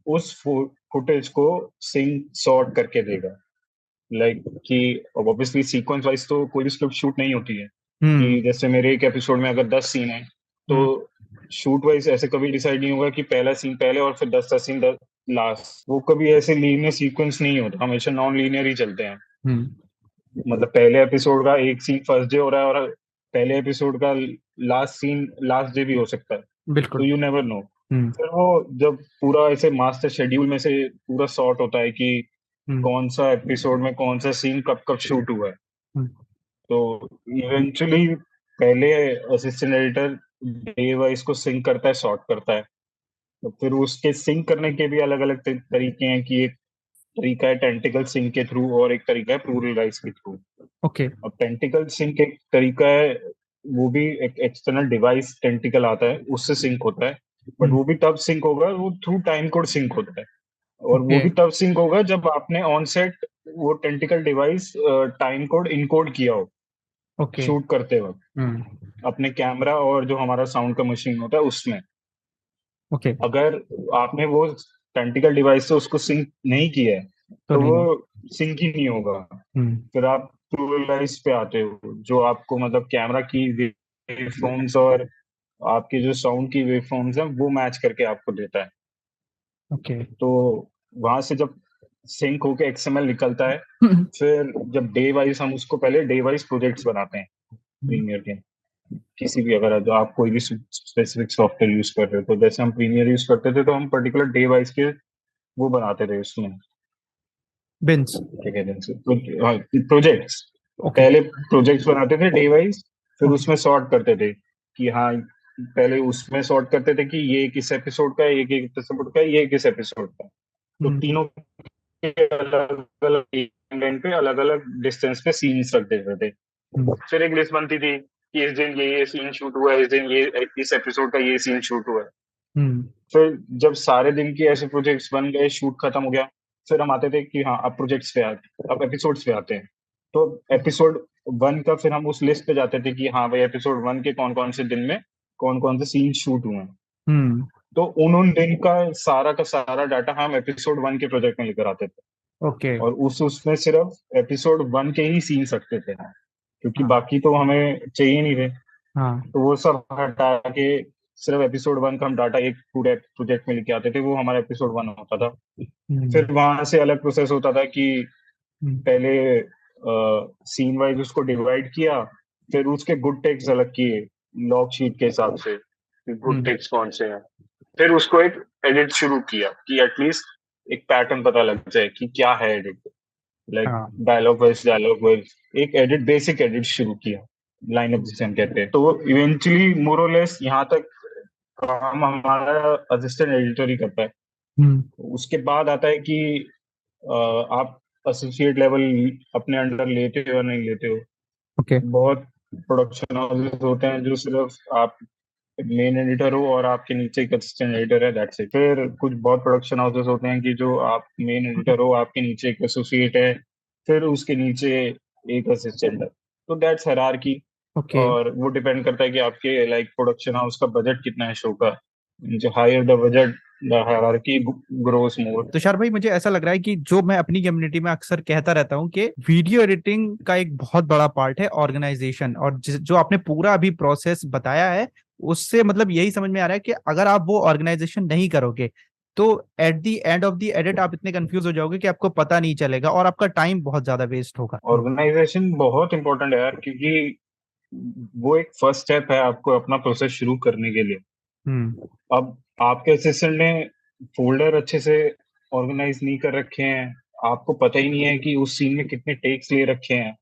उस फुटेज को सिंक सॉर्ट करके देगा। लाइक कि ऑब्वियसली सीक्वेंस वाइज तो कोई भी स्क्रिप्ट शूट नहीं होती है हम्म। कि जैसे मेरे एक एपिसोड में अगर 10 सीन है तो हम्म। शूट वाइज ऐसे कभी डिसाइड नहीं होगा कि पहला सीन पहले और फिर 10 सीन लास्ट। वो कभी ऐसे लीनियर सीक्वेंस नहीं होता, हमेशा नॉन लीनियर ही चलते हैं। हम्म। मतलब पहले एपिसोड का एक सीन फर्स्ट डे हो रहा है और पहले एपिसोड का लास्ट सीन लास्ट डे भी हो सकता है। तो बिल्कुल। You never know. हम्म। फिर वो जब पूरा ऐसे मास्टर शेड्यूल में से पूरा सॉर्ट होता है कि हम्म। कौन सा एपिसोड में कौन सा सीन कब कब शूट हुआ है, हम्म। तो इवेंचुअली पहले असिस्टेंट एडिटर डे वाइज को सिंक करता है, सॉर्ट करता है। तो फिर उसके सिंक करने के भी अलग अलग तरीके हैं कि एक तरीका है टेंटिकल सिंक के थ्रू और एक तरीका है प्लूरल राइज के थ्रू। ओके। अब टेंटिकल सिंक एक तरीका है, वो भी एक एक्सटर्नल डिवाइस टेंटिकल आता है उससे सिंक होता है। बट हम्म। वो भी तब सिंक होगा, वो थ्रू टाइम कोड सिंक होता है। और वो ओके। भी तब सिंक होगा जब आपने ऑन सेट वो tentacle device time code encode किया हो ओके। शूट करते वक्त हम्म। अपने कैमरा और जो हमारा साउंड का मशीन होता है उसमें। ओके। अगर आपने वो टेंटिकल डिवाइस से उसको सिंक नहीं किया है तो तो नहीं वो हो। सिंक ही नहीं होगा। हम्म। फिर आप प्लूरलाइज पे आते हो, जो आपको मतलब कैमरा की वेवफॉर्म्स और आपके जो साउंड की वेवफॉर्म्स हैं वो मैच करके आपको देता है। ओके। तो वहां से जब सिंक होके XML निकलता है, फिर जब डे वाइज हम उसको पहले डे वाइज प्रोजेक्ट्स बनाते हैं प्रीमियर के। किसी भी अगर जो आप कोई भी स्पेसिफिक सॉफ्टवेयर यूज कर रहे हो, तो जैसे हम प्रीमियर यूज करते थे तो हम पर्टिकुलर डे वाइज के वो बनाते थे उसमें, बिन्स। क्या कहते हैं, प्रोजेक्ट्स। ओके। पहले प्रोजेक्ट्स बनाते थे डे वाइज, फिर ओके। उसमें सॉर्ट करते थे कि हाँ, पहले उसमें सॉर्ट करते थे कि ये किस एपिसोड का है, ये किस एपिसोड का है, ये किस एपिसोड का है। तो हम्म। तीनों के अलग अलग टाइम पे अलग अलग डिस्टेंस पे सीन्स रख देते थे। हम्म। फिर एक लिस्ट बनती थी कि इस दिन ये सीन शूट हुआ है, इस दिन ये इस एपिसोड का ये सीन शूट हुआ है। हम्म। फिर जब सारे दिन के ऐसे प्रोजेक्ट्स बन गए, शूट खत्म हो गया, फिर हम आते थे कि हाँ अब प्रोजेक्ट्स पे आते, अब एपिसोड्स पे आते हैं। तो एपिसोड 1 का फिर हम उस लिस्ट पे जाते थे कि हाँ भाई एपिसोड 1 के कौन कौन से दिन में कौन कौन से सीन शूट हुए हैं। हम्म। तो उन दिन का सारा डाटा हम एपिसोड 1 के प्रोजेक्ट में लेकर आते थे। ओके। और उस उसमें सिर्फ एपिसोड 1 के ही सीन रखते थे, क्योंकि हाँ। बाकी तो हमें चाहिए नहीं थे। हाँ। तो वो सब हटा के सिर्फ एपिसोड 1 का हम डाटा एक पूरे प्रोजेक्ट में लेके आते थे, वो हमारा एपिसोड 1 होता था। हम्म। फिर वहां से अलग प्रोसेस होता था कि हम्म। पहले सीन वाइज उसको डिवाइड किया, फिर उसके गुड टेक्स अलग किए लॉग शीट के हिसाब से कि गुड हम्म। टेक्स कौन से हैं। फिर उसको एक एडिट शुरू किया कि एटलीस्ट एक पैटर्न पता लग जाए कि क्या है एडिट। लाइक हाँ। डायलॉग वाइज एक एडिट, बेसिक एडिट शुरू किया, लाइनअप जिसे हम कहते हैं। तो इवेंचुअली मोरलेस यहाँ तक काम हमारा असिस्टेंट एडिटर ही करता है। हम्म। उसके बाद आता है कि आप एसोसिएट लेवल अपने अंडर लेते हो या नहीं लेते हो। ओके। बहुत प्रोडक्शन हाउसेस होते हैं जो सिर्फ आप मेन एडिटर हो और आपके नीचे एक असिस्टेंट एडिटर है, दैट्स इट। फिर कुछ बहुत प्रोडक्शन हाउसेस होते हैं कि जो आप मेन एडिटर हो, आपके नीचे एक एसोसिएट है, फिर उसके नीचे एक असिस्टेंट है। तो दैट्स हायरार्की। ओके। और वो डिपेंड करता है कि आपके लाइक प्रोडक्शन हाउस का बजट कितना है शो का। जो higher the budget, the hierarchy grows more. Tushar भाई, मुझे ऐसा लग रहा है कि जो मैं अपनी कम्युनिटी में अक्सर कहता रहता हूँ कि वीडियो एडिटिंग का एक बहुत बड़ा पार्ट है ऑर्गेनाइजेशन, और जो आपने पूरा अभी प्रोसेस बताया है उससे मतलब यही समझ में आ रहा है कि अगर आप वो ऑर्गेनाइजेशन नहीं करोगे तो at the end of the edit आप इतने कंफ्यूज हो जाओगे कि आपको पता नहीं चलेगा और आपका टाइम बहुत ज्यादा वेस्ट होगा। ऑर्गेनाइजेशन बहुत इंपॉर्टेंट है यार, क्योंकि वो एक फर्स्ट स्टेप है आपको अपना प्रोसेस शुरू करने के लिए। हम्म। अब आपके असिस्टेंट ने फोल्डर अच्छे से ऑर्गेनाइज नहीं कर रखे हैं, आपको पता ही नहीं है कि उस सीन में कितने टेक्स ले रखे हैं।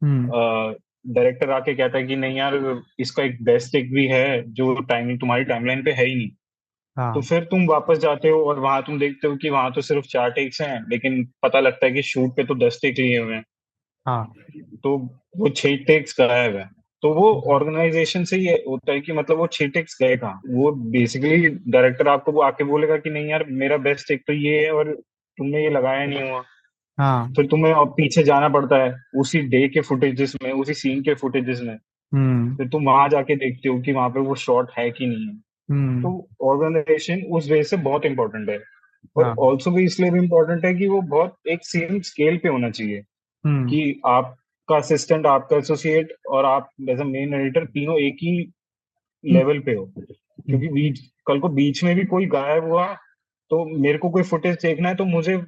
हम्म। डायरेक्टर आके कहता है कि नहीं यार, इसका एक बेस्ट टेक भी है जो टाइमिंग तुम्हारी टाइमलाइन पे है ही नहीं। तो हाँ। फिर तुम वापस जाते हो और वहां तुम देखते हो कि वहां तो सिर्फ 4 टेक्स हैं, लेकिन पता लगता है कि शूट पे तो 10 टेक लिए हुए हैं। हाँ। तो वो 6 टेक्स गायब है। तो वो ऑर्गेनाइजेशन से ये होता है कि मतलब वो 6 टेक्स गए कहाँ। वो बेसिकली डायरेक्टर आपको वो आके बोलेगा कि नहीं यार, मेरा बेस्ट टेक तो ये है और तुमने ये लगाया नहीं हुआ। हाँ। फिर तुम्हें अब पीछे जाना पड़ता है उसी डे के फुटेजेस में, उसी सीन के फुटेजेस में। हम्म। फिर तुम वहां जाके देखते हो कि वहां पे वो शॉट है कि नहीं है। तो हम्म। ऑर्गेनाइजेशन उस वे से बहुत इंपॉर्टेंट है। और हाँ। ऑल्सो भी इसलिए भी इम्पोर्टेंट है कि वो बहुत एक सेम स्केल पे होना चाहिए, हम्म। कि आपका असिस्टेंट, आपका एसोसिएट और आप एज अ मेन एडिटर तीनों एक ही लेवल पे हो। क्योंकि बीच कल को बीच में भी कोई गायब हुआ तो मेरे को कोई फुटेज देखना है तो मुझे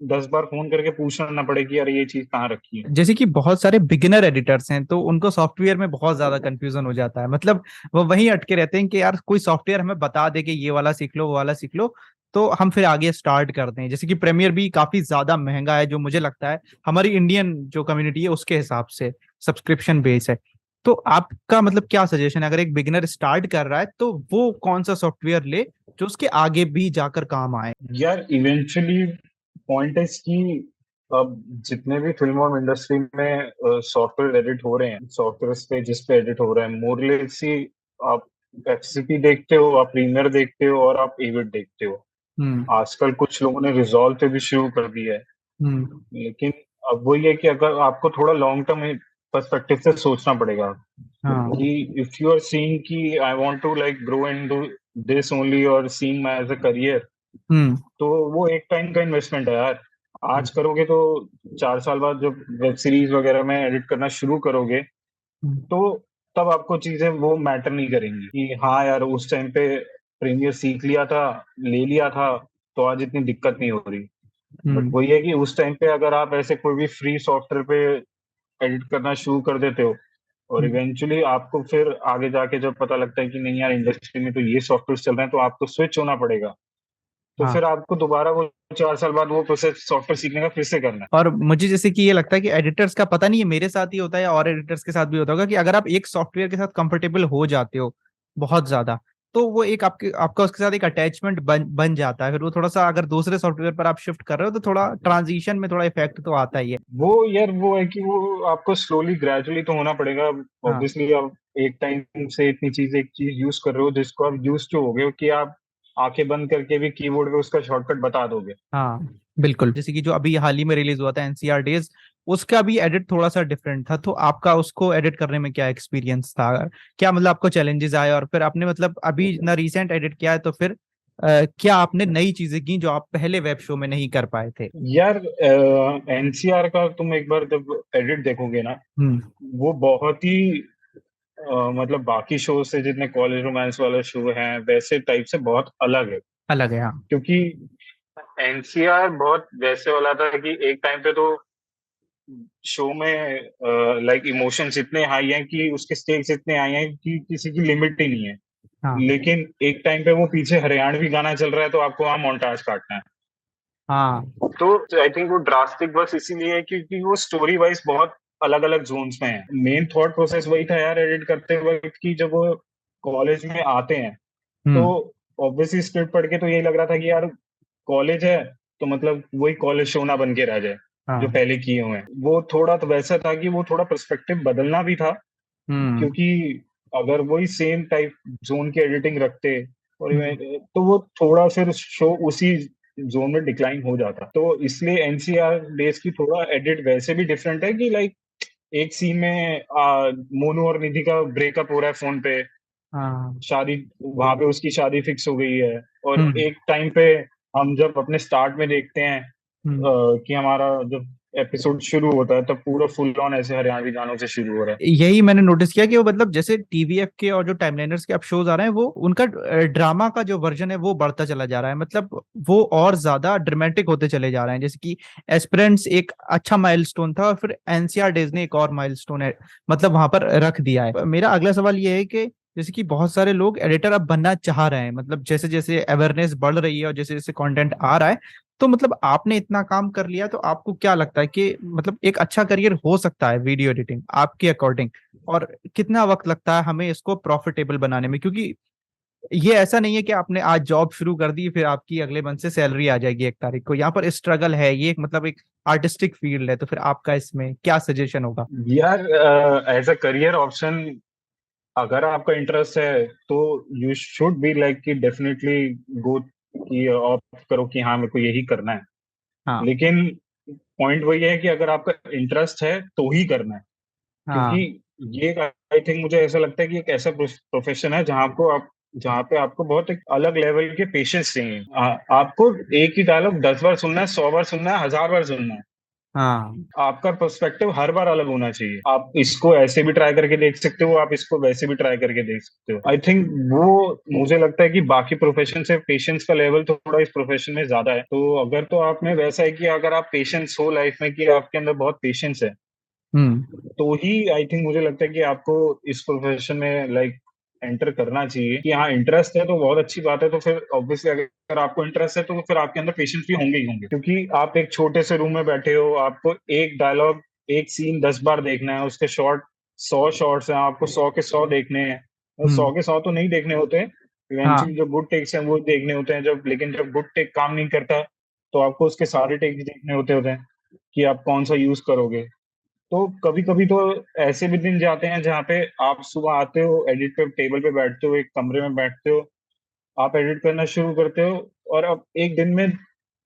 10 बार फोन करके पूछना ना पड़े कि यार ये चीज कहाँ रखी है। जैसे कि बहुत सारे बिगिनर एडिटर्स हैं तो उनको सॉफ्टवेयर में बहुत ज्यादा कंफ्यूजन हो जाता है, मतलब वो वहीं अटके रहते हैं कि यार कोई सॉफ्टवेयर हमें बता दे कि ये वाला सीख लो वो वाला सीख लो, तो हम फिर आगे स्टार्ट करते हैं। जैसे कि प्रीमियर भी काफी ज्यादा महंगा है, जो मुझे लगता है हमारी इंडियन जो कम्युनिटी है उसके हिसाब से सब्सक्रिप्शन बेस है। तो आपका मतलब क्या सजेशन है, अगर एक बिगिनर स्टार्ट कर रहा है तो वो कौन सा सॉफ्टवेयर ले जो उसके आगे भी जाकर काम आए? यार इवेंचुअली पॉइंट है कि अब जितने भी फिल्म और इंडस्ट्री में सॉफ्टवेयर एडिट हो रहे हैं, सॉफ्टवेयर पे जिस पे एडिट हो रहा है मोरलेस ही, आप एफसीपी देखते हो, आप प्रीमियर देखते हो और आप एविड देखते हो। हम्म। आजकल कुछ लोगों ने रिजॉल्व पे भी शुरू कर दिया है। हम्म। लेकिन अब वही है कि अगर आपको थोड़ा लॉन्ग टर्म पर्सपेक्टिव से सोचना पड़ेगा हाँ। कि इफ यू आर सीइंग कि I want to like grow in this only और seeing my as a career, hmm. तो वो एक टाइम का इन्वेस्टमेंट है यार। आज करोगे तो 4 साल बाद जब वेब सीरीज वगैरह में एडिट करना शुरू करोगे हम्म। तो तब आपको चीजें वो मैटर नहीं करेंगी कि हाँ यार उस टाइम पे प्रीमियर सीख लिया था, ले लिया था, तो आज इतनी दिक्कत नहीं हो रही। बट हम्म। वही है कि उस टाइम पे अगर आप ऐसे कोई भी फ्री सॉफ्टवेयर पे एडिट करना शुरू कर देते हो और हम्म। इवेंचुअली आपको फिर आगे जाके जब पता लगता है कि नहीं यार इंडस्ट्री में तो ये सॉफ्टवेयर चल रहे हैं, तो आपको स्विच होना पड़ेगा। तो हाँ। फिर आपको दोबारा वो 4 साल बाद वो प्रोसेस सॉफ्टवेयर सीखने का फिर से करना है। और मुझे जैसे कि ये लगता है कि एडिटर्स का पता नहीं है मेरे साथ ही होता है या और एडिटर्स के साथ भी होता होगा कि अगर आप एक सॉफ्टवेयर के साथ कंफर्टेबल हो जाते हो बहुत ज्यादा, तो वो एक आपके आपका उसके साथ एक अटैचमेंट बन जाता है। फिर वो थोड़ा सा अगर दूसरे सॉफ्टवेयर पर आप शिफ्ट कर रहे हो तो थोड़ा ट्रांजिशन में थोड़ा इफेक्ट तो आता ही है। वो यार वो है कि वो आपको स्लोली ग्रेजुअली तो होना पड़ेगा। हाँ। ऑब्वियसली आप एक टाइम से इतनी चीज एक चीज यूज कर रहे हो जिसको आप यूज टू हो गए हो कि आप आंखें बंद करके भी कीबोर्ड पे उसका शॉर्टकट बता दोगे। हाँ बिल्कुल। जैसे कि जो अभी हाल ही में रिलीज हुआ था एनसीआर डेज, उसका भी एडिट थोड़ा सा डिफरेंट था, तो आपका उसको एडिट करने में क्या एक्सपीरियंस था? क्या मतलब आपको चैलेंजेस आए, और फिर आपने मतलब अभी ना रिसेंट एडिट किया है तो फिर क्या आपने नई चीजें की जो आप पहले वेब शो में नहीं कर पाए थे? यार एनसीआर का तुम एक बार जब एडिट देखोगे ना, हम्म। वो बहुत ही मतलब बाकी शो से, जितने कॉलेज रोमांस वाले शो हैं वैसे टाइप से बहुत अलग है। अलग है, हाँ। क्योंकि एनसीआर बहुत वैसे वाला था कि एक टाइम पे तो शो में लाइक इमोशंस इतने हाई हैं कि उसके स्टेक्स इतने हाई हैं कि किसी की लिमिट ही नहीं है। हाँ। लेकिन एक टाइम पे वो पीछे हरियाणवी गाना चल रहा है तो आपको वहां मोन्टाज काटना है। हाँ। तो आई थिंक वो ड्रास्टिक बस इसीलिए है क्योंकि वो स्टोरी वाइज बहुत अलग अलग जोन्स में है। मेन थॉट प्रोसेस वही था यार एडिट करते वक्त कि जब वो कॉलेज में आते हैं तो हम्म। ऑब्वियसली स्क्रिप्ट पढ़ के तो यही लग रहा था कि यार कॉलेज है तो मतलब वही कॉलेज शो ना बन के रह जाए जो हाँ। पहले किए हुए हैं। वो थोड़ा तो वैसा था कि वो थोड़ा पर्सपेक्टिव बदलना भी था। हम्म। क्योंकि अगर वही सेम टाइप जोन की एडिटिंग रखते और हम्म। तो वो थोड़ा फिर शो उसी जोन में डिक्लाइन हो जाता। तो इसलिए एनसीआर डेज की थोड़ा एडिट वैसे भी डिफरेंट है कि लाइक एक सीन में मोनू और निधि का ब्रेकअप हो रहा है फोन पे, हाँ। शादी, वहां पे उसकी शादी फिक्स हो गई है। और हम्म। एक टाइम पे हम जब अपने स्टार्ट में देखते हैं हम्म। कि हमारा जब एपिसोड शुरू होता है तब पूरा फुल ऑन ऐसे हरियाणवी गानों से शुरू हो रहा है। यही मैंने नोटिस किया कि वो मतलब जैसे टीवीएफ के और जो टाइमलाइनर्स के अब शोज आ रहे हैं, वो उनका ड्रामा का जो वर्जन है वो बढ़ता चला जा रहा है, मतलब वो और ज्यादा ड्रामेटिक होते चले जा रहे हैं। जैसे कि एस्पिरेंट्स एक अच्छा माइलस्टोन था, और फिर एनसीआर डेज ने एक और माइलस्टोन है मतलब वहां पर रख दिया है। मेरा अगला सवाल ये है कि जैसे कि बहुत सारे लोग एडिटर अब बनना चाह रहे हैं, मतलब जैसे जैसे अवेयरनेस बढ़ रही है और जैसे जैसे कंटेंट आ रहा है, तो मतलब आपने इतना काम कर लिया, तो आपको क्या लगता है कि मतलब एक अच्छा करियर हो सकता है वीडियो एडिटिंग आपके अकॉर्डिंग? और कितना वक्त लगता है हमें इसको प्रॉफिटेबल बनाने में? क्योंकि ये ऐसा नहीं है कि आपने आज जॉब शुरू कर दी फिर आपकी अगले मंथ से सैलरी आ जाएगी 1 तारीख को। यहाँ पर स्ट्रगल है, ये एक मतलब एक आर्टिस्टिक फील्ड है। तो फिर आपका इसमें क्या सजेशन होगा? यार, एज अ करियर ऑप्शन अगर आपका इंटरेस्ट है तो यू शुड बी लाइक कि डेफिनेटली गो, कि ऑप्ट करो कि हाँ मेरे को यही करना है। हाँ। लेकिन पॉइंट वही है कि अगर आपका इंटरेस्ट है तो ही करना है। क्योंकि हाँ। ये आई थिंक मुझे ऐसा लगता है कि एक ऐसा प्रोफेशन है जहाँ पे आपको बहुत एक अलग लेवल के पेशेंस चाहिए। आपको एक ही डायलॉग 10 बार सुनना है, 100 बार सुनना है, 1000 बार सुनना है। हाँ। आपका पर्सपेक्टिव हर बार अलग होना चाहिए। आप इसको ऐसे भी ट्राई करके देख सकते हो, आप इसको वैसे भी ट्राई करके देख सकते हो। आई थिंक वो, मुझे लगता है कि बाकी प्रोफेशन से पेशेंस का लेवल थोड़ा इस प्रोफेशन में ज्यादा है। तो अगर तो आप में वैसा है कि अगर आप पेशेंस हो लाइफ में, कि आपके अंदर बहुत पेशेंस है, हम्म। तो ही आई थिंक मुझे लगता है कि आपको इस प्रोफेशन में लाइक एंटर करना चाहिए। कि हाँ इंटरेस्ट है तो बहुत अच्छी बात है। तो फिर ऑब्वियसली अगर आपको इंटरेस्ट है तो फिर आपके अंदर पेशेंस भी होंगे ही होंगे। क्योंकि आप एक छोटे से रूम में बैठे हो, आपको एक डायलॉग, एक सीन 10 बार देखना है, उसके शॉर्ट 100 शॉर्ट्स हैं, आपको 100 के 100 देखने हैं। और हम्म। 100 के 100 तो नहीं देखने होते हैं, इवेंचुअली हाँ। जो गुड टेक्स हैं वो देखने होते हैं। जब लेकिन जब गुड टेक काम नहीं करता तो आपको उसके सारे टेक्स देखने होते होते हैं कि आप कौन सा यूज करोगे। तो कभी कभी तो ऐसे भी दिन जाते हैं जहाँ पे आप सुबह आते हो, एडिट पे टेबल पे बैठते हो, एक कमरे में बैठते हो, आप एडिट करना शुरू करते हो, और अब एक दिन में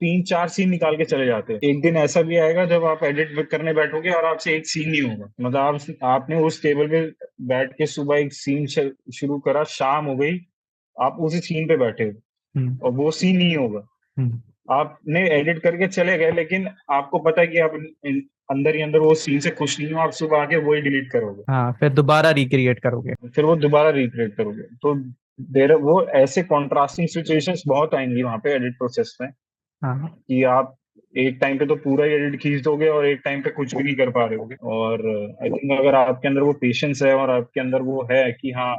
3 4 सीन निकाल के चले जाते हो। एक दिन ऐसा भी आएगा जब आप एडिट करने बैठोगे और आपसे एक सीन नहीं होगा। मतलब आपने उस टेबल पे बैठ के सुबह एक सीन शुरू करा, शाम हो गई, आप उसी सीन पे बैठे हो हम्म। और वो सीन नहीं होगा। हम्म। आपने एडिट करके चले गए, लेकिन आपको पता है कि आप अंदर ही अंदर वो सीन से खुश नहीं हो, आप सुबह आके वही डिलीट करोगे, हाँ, फिर दोबारा रिक्रिएट करोगे। फिर वो दोबारा रिक्रिएट करोगे। तो देर वो ऐसे कॉन्ट्रास्टिंग सिचुएशंस बहुत आएंगी वहां पे एडिट प्रोसेस में, हाँ। कि आप एक टाइम पे तो पूरा ही एडिट खींच दोगे और एक टाइम पे कुछ भी नहीं कर पा रहे होगे। और आई थिंक अगर आपके अंदर वो पेशेंस है और आपके अंदर वो है कि हाँ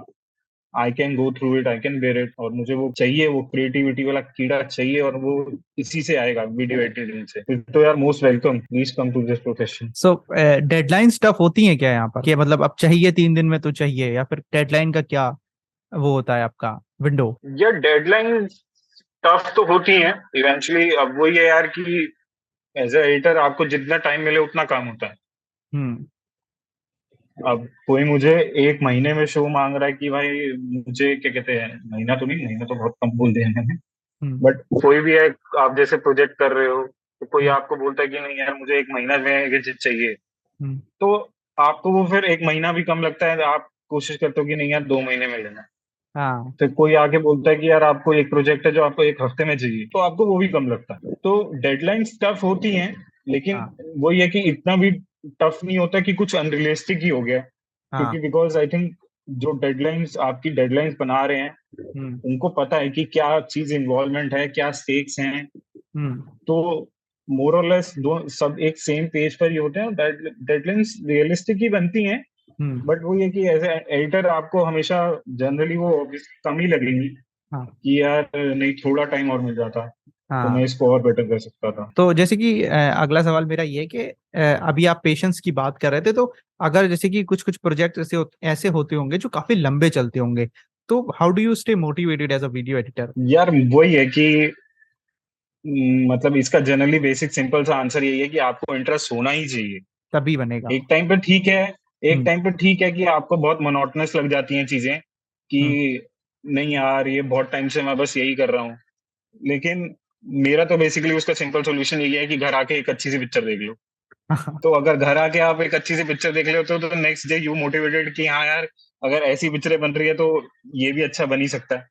I can go through it, I can बेर इट, और मुझे वो चाहिए, वो क्रिएटिविटी वाला कीड़ा चाहिए, और वो इसी से आएगा, वीडियो एडिटिंग से, फिर तो यार most welcome, please come to this profession. So deadline stuff होती है क्या यहाँ पर, कि मतलब अब चाहिए 3 दिन में तो चाहिए, या फिर डेडलाइन का क्या वो होता है आपका विंडो? यार डेडलाइन टफ तो होती है इवेंचुअली। अब वो ये यार कि एज ए एडिटर आपको जितना टाइम मिले उतना काम होता है। हम्म। अब कोई मुझे एक महीने में शो मांग रहा है कि भाई मुझे क्या कहते हैं, महीना तो नहीं, महीना तो बहुत कम बोल दिया मैंने, हम्म। बट कोई भी है, आप जैसे प्रोजेक्ट कर रहे हो तो कोई हम्म। आपको बोलता है कि नहीं यार मुझे एक महीना में ये चीज चाहिए, हम्म। तो आपको वो फिर एक महीना भी कम लगता है, आप कोशिश करते हो कि नहीं यार 2 महीने में लेना है। हाँ। फिर कोई आके बोलता है कि यार आपको एक प्रोजेक्ट है जो आपको एक हफ्ते में चाहिए, तो आपको वो भी कम लगता है। तो डेडलाइंस टफ होती हैं, लेकिन हाँ। वो ये कि इतना भी टफ नहीं होता कि कुछ अनरियलिस्टिक ही हो गया। हाँ। क्योंकि बिकॉज आई थिंक जो डेडलाइंस आपकी डेडलाइंस बना रहे हैं हम्म। उनको पता है कि क्या चीज इन्वॉल्वमेंट है, क्या स्टेक्स हैं। हम्म। तो मोर और लेस दो सब एक सेम पेज पर ही होते हैं, डेडलाइंस रियलिस्टिक ही बनती हैं। हम्म। बट वो ये कि एज एडिटर आपको हमेशा जनरली वो कम ही लगेंगी हाँ। कि यार नहीं थोड़ा टाइम और मिल जाता तो मैं हाँ। इसको और बेटर कर सकता था। तो जैसे कि अगला सवाल मेरा ये है कि अभी आप पेशेंस की बात कर रहे थे, तो अगर जैसे कि कुछ कुछ प्रोजेक्ट ऐसे होते होंगे जो काफी लंबे चलते होंगे, तो how do you stay motivated as a video editor? यार वही है कि मतलब इसका जनरली बेसिक सिंपल सा आंसर यही है कि आपको इंटरेस्ट होना ही चाहिए। तभी बनेगा। एक टाइम पे ठीक है, एक हम्म। टाइम पे ठीक है कि आपको बहुत मोनोटोनस लग जाती हैं चीजें, कि हम्म। नहीं यार ये बहुत टाइम से मैं बस यही कर रहा हूँ। लेकिन मेरा तो बेसिकली उसका सिंपल सोल्यूशन यही है कि घर आके एक अच्छी सी पिक्चर देख लो। तो अगर घर आके आप एक अच्छी सी पिक्चर देख लेते हो तो नेक्स्ट डे यू मोटिवेटेड कि हाँ यार अगर ऐसी पिक्चरें बन रही है तो ये भी अच्छा बन ही सकता है।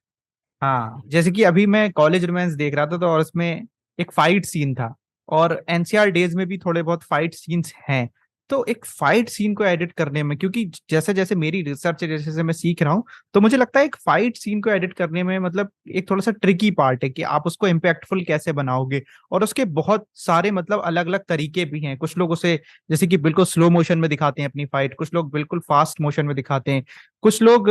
हाँ, जैसे कि अभी मैं कॉलेज रोमांस देख रहा था, तो और उसमें एक फाइट सीन था, और एनसीआर डेज में भी थोड़े बहुत फाइट सीन्स हैं। तो एक फाइट सीन को एडिट करने में, क्योंकि जैसे जैसे मेरी रिसर्च है, जैसे जैसे मैं सीख रहा हूँ, तो मुझे लगता है एक फाइट सीन को एडिट करने में मतलब एक थोड़ा सा ट्रिकी पार्ट है कि आप उसको इम्पैक्टफुल कैसे बनाओगे। और उसके बहुत सारे मतलब अलग अलग तरीके भी हैं। कुछ लोग उसे जैसे कि बिल्कुल स्लो मोशन में दिखाते हैं अपनी फाइट, कुछ लोग बिल्कुल फास्ट मोशन में दिखाते हैं, कुछ लोग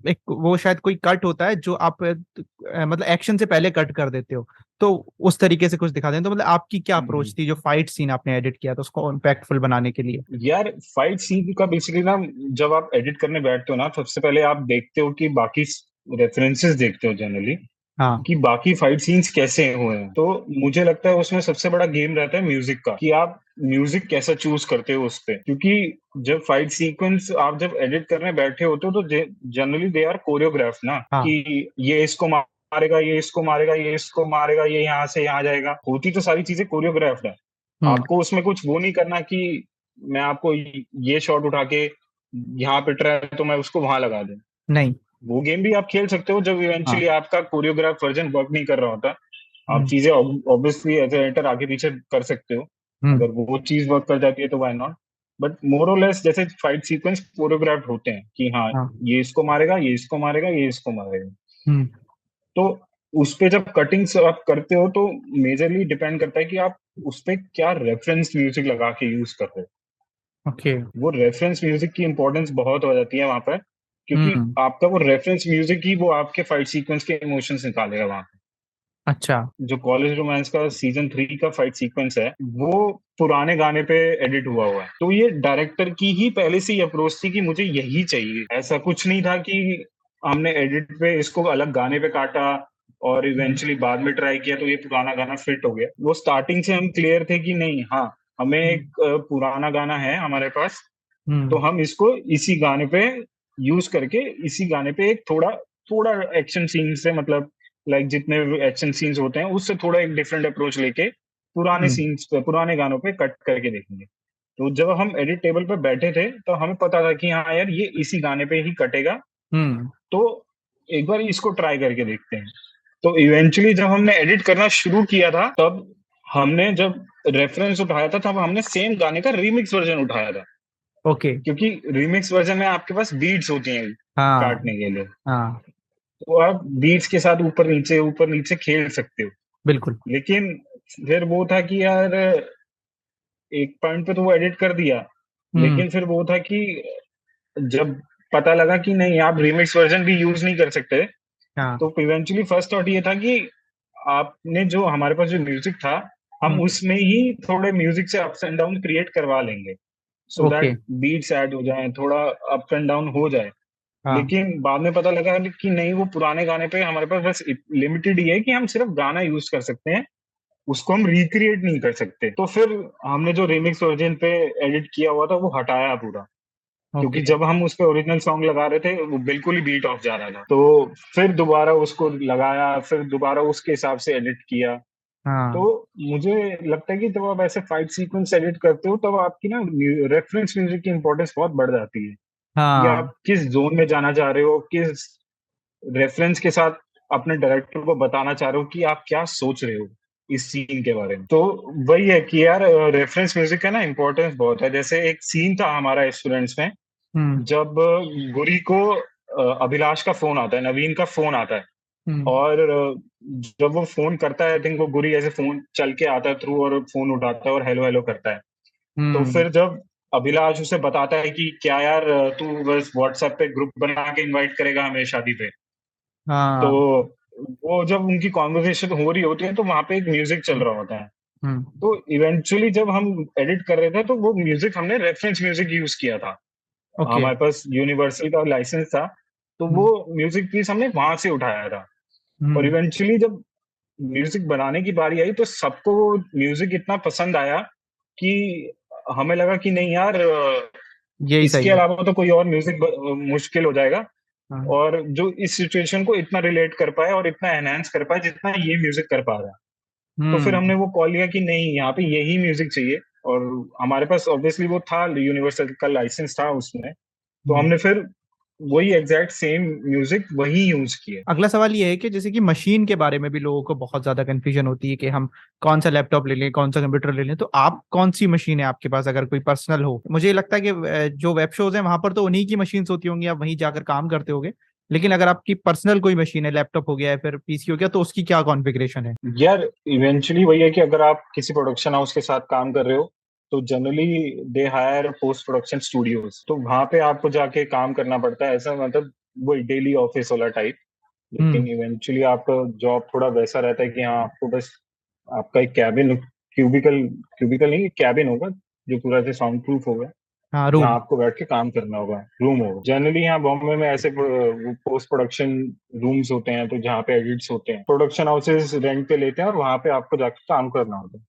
एक वो शायद कोई कट होता है जो आप मतलब एक्शन से पहले कट कर देते हो, तो उस तरीके से कुछ दिखा दें। तो मतलब आपकी क्या हम्म। अप्रोच थी जो फाइट सीन आपने एडिट किया था उसको इम्पैक्टफुल बनाने के लिए? यार फाइट सीन का बेसिकली ना, जब आप एडिट करने बैठते हो ना, सबसे पहले आप देखते हो कि बाकी रेफरेंसेस देखते हो जनरली, हाँ। कि बाकी फाइट सीन्स कैसे हुए हैं। तो मुझे लगता है उसमें सबसे बड़ा गेम रहता है म्यूजिक का, कि आप म्यूजिक कैसा चूज करते हो उस पे। क्योंकि जब फाइट सीक्वेंस आप जब एडिट करने बैठे होते हो तो जनरली दे आर कोरियोग्राफ ना, हाँ। कि ये इसको मारेगा, ये इसको मारेगा, ये इसको मारेगा, ये यहाँ से यहाँ जाएगा, होती तो सारी चीजें कोरियोग्राफ्ड है। हम्म। आपको उसमें कुछ वो नहीं करना कि मैं आपको ये शॉट उठा के यहाँ पिट रहा है तो मैं उसको वहां लगा दूं। नहीं। वो गेम भी आप खेल सकते हो जब हाँ। इवेंचुअली आपका कोरियोग्राफ वर्जन वर्क नहीं कर रहा होता। आप हम्म। चीजें ऑब्वियसली एज एडिटर आगे पीछे कर सकते हो। हम्म। अगर वो चीज वर्क कर जाती है तो व्हाई नॉट। बट मोर और लेस जैसे फाइट सीक्वेंस कोरियोग्राफ्ड होते हैं कि हाँ, हाँ। ये इसको मारेगा, ये इसको मारेगा, ये इसको मारेगा। हम्म। तो उस पे जब कटिंग्स आप करते हो तो मेजरली डिपेंड करता है कि आप उस पे क्या रेफरेंस म्यूजिक लगा के यूज कर रहे हो। ओके। वो रेफरेंस म्यूजिक की इंपॉर्टेंस बहुत हो जाती है वहां पर, क्योंकि हम्म। आपका वो रेफरेंस म्यूजिक ही वो आपके फाइट सीक्वेंस के इमोशंस निकालेगा वहां पे। अच्छा। जो कॉलेज रोमांस का सीजन 3 का फाइट सीक्वेंस है वो पुराने गाने पे एडिट हुआ है। तो ये डायरेक्टर की ही पहले से ही अप्रोच थी कि मुझे यही चाहिए। ऐसा कुछ नहीं था कि हमने एडिट पे इसको अलग गाने पे काटा और हम्म। इवेंचुअली बाद में ट्राई किया तो ये पुराना गाना फिट हो गया। वो स्टार्टिंग से हम क्लियर थे कि नहीं, हाँ, हमें एक हम्म। पुराना गाना है हमारे पास, तो हम्म। हम इसको इसी गाने पे यूज करके इसी गाने पे एक थोड़ा थोड़ा एक्शन सीन से, मतलब लाइक जितने एक्शन सीन्स होते हैं उससे थोड़ा एक डिफरेंट अप्रोच लेके पुराने हम्म। सीन्स पे, पुराने गानों पे कट करके देखेंगे। तो जब हम एडिट टेबल पे बैठे थे तो हमें पता था कि हाँ यार, ये इसी गाने पे ही कटेगा। हम्म। तो एक बार इसको ट्राई करके देखते हैं। तो इवेंचुअली जब हमने एडिट करना शुरू किया था तब हमने जब रेफरेंस उठाया था तब हमने सेम गाने का रीमिक्स वर्जन उठाया था। ओके। क्योंकि रीमिक्स वर्जन में आपके पास बीट्स होती हैं हाँ। काटने के लिए, हाँ। तो आप बीट्स के साथ ऊपर नीचे खेल सकते हो। बिल्कुल। लेकिन फिर वो था कि यार, एक पॉइंट पे तो वो एडिट कर दिया, हम्म। लेकिन फिर वो था कि जब पता लगा कि नहीं, आप रीमिक्स वर्जन भी यूज नहीं कर सकते, हाँ। तो इवेंचुअली फर्स्ट थॉट ये था कि आपने जो हमारे पास जो म्यूजिक था, हम हम्म। उसमें ही थोड़े म्यूजिक से अप्स एंड डाउन क्रिएट करवा लेंगे, so okay. That beats add हो जाए, थोड़ा अप एंड डाउन हो जाए। हाँ। लेकिन बाद में पता लगा कि नहीं, वो पुराने गाने पे हमारे पास बस लिमिटेड ही है कि हम सिर्फ गाना यूज कर सकते हैं, उसको हम रिक्रिएट नहीं कर सकते। तो फिर हमने जो रिमिक्स वर्जन पे एडिट किया हुआ था वो हटाया पूरा, क्योंकि ओके। जब हम उस पे ओरिजिनल सॉन्ग लगा रहे थे वो बिल्कुल ही बीट ऑफ जा रहा था। तो फिर दोबारा उसको लगाया, फिर दोबारा उसके हिसाब से एडिट किया। तो हाँ। मुझे लगता है कि जब आप ऐसे फाइट सीक्वेंस एडिट करते हो तब आपकी ना रेफरेंस म्यूजिक की इंपॉर्टेंस बहुत बढ़ जाती है, कि हाँ। आप किस जोन में जाना चाह रहे हो, किस रेफरेंस के साथ अपने डायरेक्टर को बताना चाह रहे हो कि आप क्या सोच रहे हो इस सीन के बारे में। तो वही है कि यार, रेफरेंस म्यूजिक का ना इम्पोर्टेंस बहुत है। जैसे एक सीन था हमारा स्टूडेंट्स में, हम्म। जब गुरी को अभिलाष का फोन आता है, नवीन का फोन आता है, हम्म। और जब वो फोन करता है, आई थिंक वो गुरी ऐसे फोन चल के आता है थ्रू और फोन उठाता है और हेलो हेलो करता है। तो हम्म। फिर जब अभिलाष उसे बताता है कि क्या यार, तू बस व्हाट्सएप पे ग्रुप बना के इनवाइट करेगा हमें शादी पे, तो हाँ। वो जब उनकी कॉन्वर्सेशन हो रही होती है तो वहां पे एक म्यूजिक चल हम्म। रहा होता है। हम्म। तो इवेंचुअली जब हम एडिट कर रहे थे तो वो म्यूजिक हमने रेफरेंस म्यूजिक यूज किया था। ओके। हमारे पास यूनिवर्सल का लाइसेंस था, तो वो हम्म। म्यूजिक पीस हमने वहां से उठाया था। और हम्म। इवेंचुअली जब म्यूजिक बनाने की बारी आई तो सबको वो म्यूजिक इतना पसंद आया कि हमें लगा कि नहीं यार, यही सही इसके है। अलावा तो कोई और म्यूजिक मुश्किल हो जाएगा, हाँ। और जो इस सिचुएशन को इतना रिलेट कर पाए और इतना एनहांस कर पाए जितना ये म्यूजिक कर पा रहा है। तो फिर हम्म। हमने वो कॉल लिया कि नहीं, यहाँ पे यही म्यूजिक चाहिए। और हमारे पास ऑब्वियसली वो था, यूनिवर्सल का लाइसेंस था उसमें। तो हम्म। हमने फिर वही एग्जैक्ट सेम म्यूजिक वही यूज किए। अगला सवाल ये है कि जैसे कि मशीन के बारे में भी लोगों को बहुत ज्यादा कंफ्यूजन होती है कि हम कौन सा लैपटॉप ले लें, कौन सा कंप्यूटर ले लें। तो आप कौन सी मशीन है आपके पास, अगर कोई पर्सनल हो? मुझे लगता है कि जो वेब शोज हैं वहां पर तो उन्हीं की मशीन होती होंगी, आप वहीं जाकर काम करते होगे। लेकिन अगर आपकी पर्सनल कोई मशीन है, लैपटॉप हो गया है, फिर पीसी हो गया, तो उसकी क्या कॉन्फ़िगरेशन है? यार इवेंचुअली वही है कि अगर आप किसी प्रोडक्शन हाउस के साथ काम कर रहे हो तो generally they hire post production studios, तो वहां पे आपको जाके काम करना पड़ता है, ऐसा मतलब वो डेली ऑफिस वाला टाइप। हम्म। लेकिन इवेंचुअली आपका जॉब थोड़ा वैसा रहता है कि हाँ आपको बस आपका एक कैबिन, क्यूबिकल, क्यूबिकल नहीं कैबिन होगा जो पूरा से साउंड प्रूफ होगा, हाँ, जहाँ रूम। आपको बैठ के काम करना होगा, रूम होगा। जनरली यहाँ बॉम्बे में ऐसे पोस्ट प्रोडक्शन रूम्स होते हैं, तो जहाँ पे एडिट्स होते हैं प्रोडक्शन हाउसेज रेंट पे लेते हैं और वहाँ पे आपको जाके काम करना होता है।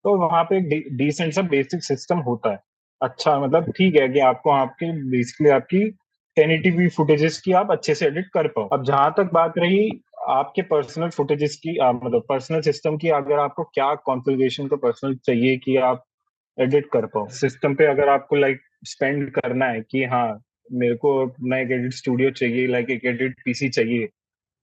तो वहाँ पे एक डिसेंट सा बेसिक सिस्टम होता है। अच्छा मतलब ठीक है कि आपको आपकी बेसिकली आपकी 1080p फुटेजेस की आप अच्छे से एडिट कर पाओ। अब जहां तक बात रही आपके पर्सनल फुटेजेस की, मतलब पर्सनल सिस्टम की, अगर आपको क्या कॉन्फ़िगरेशन का पर्सनल चाहिए कि आप एडिट कर पाओ सिस्टम पे, अगर आपको लाइक स्पेंड करना है कि हाँ मेरे को अपना एक एडिट स्टूडियो चाहिए, लाइक एक एडिट पीसी चाहिए,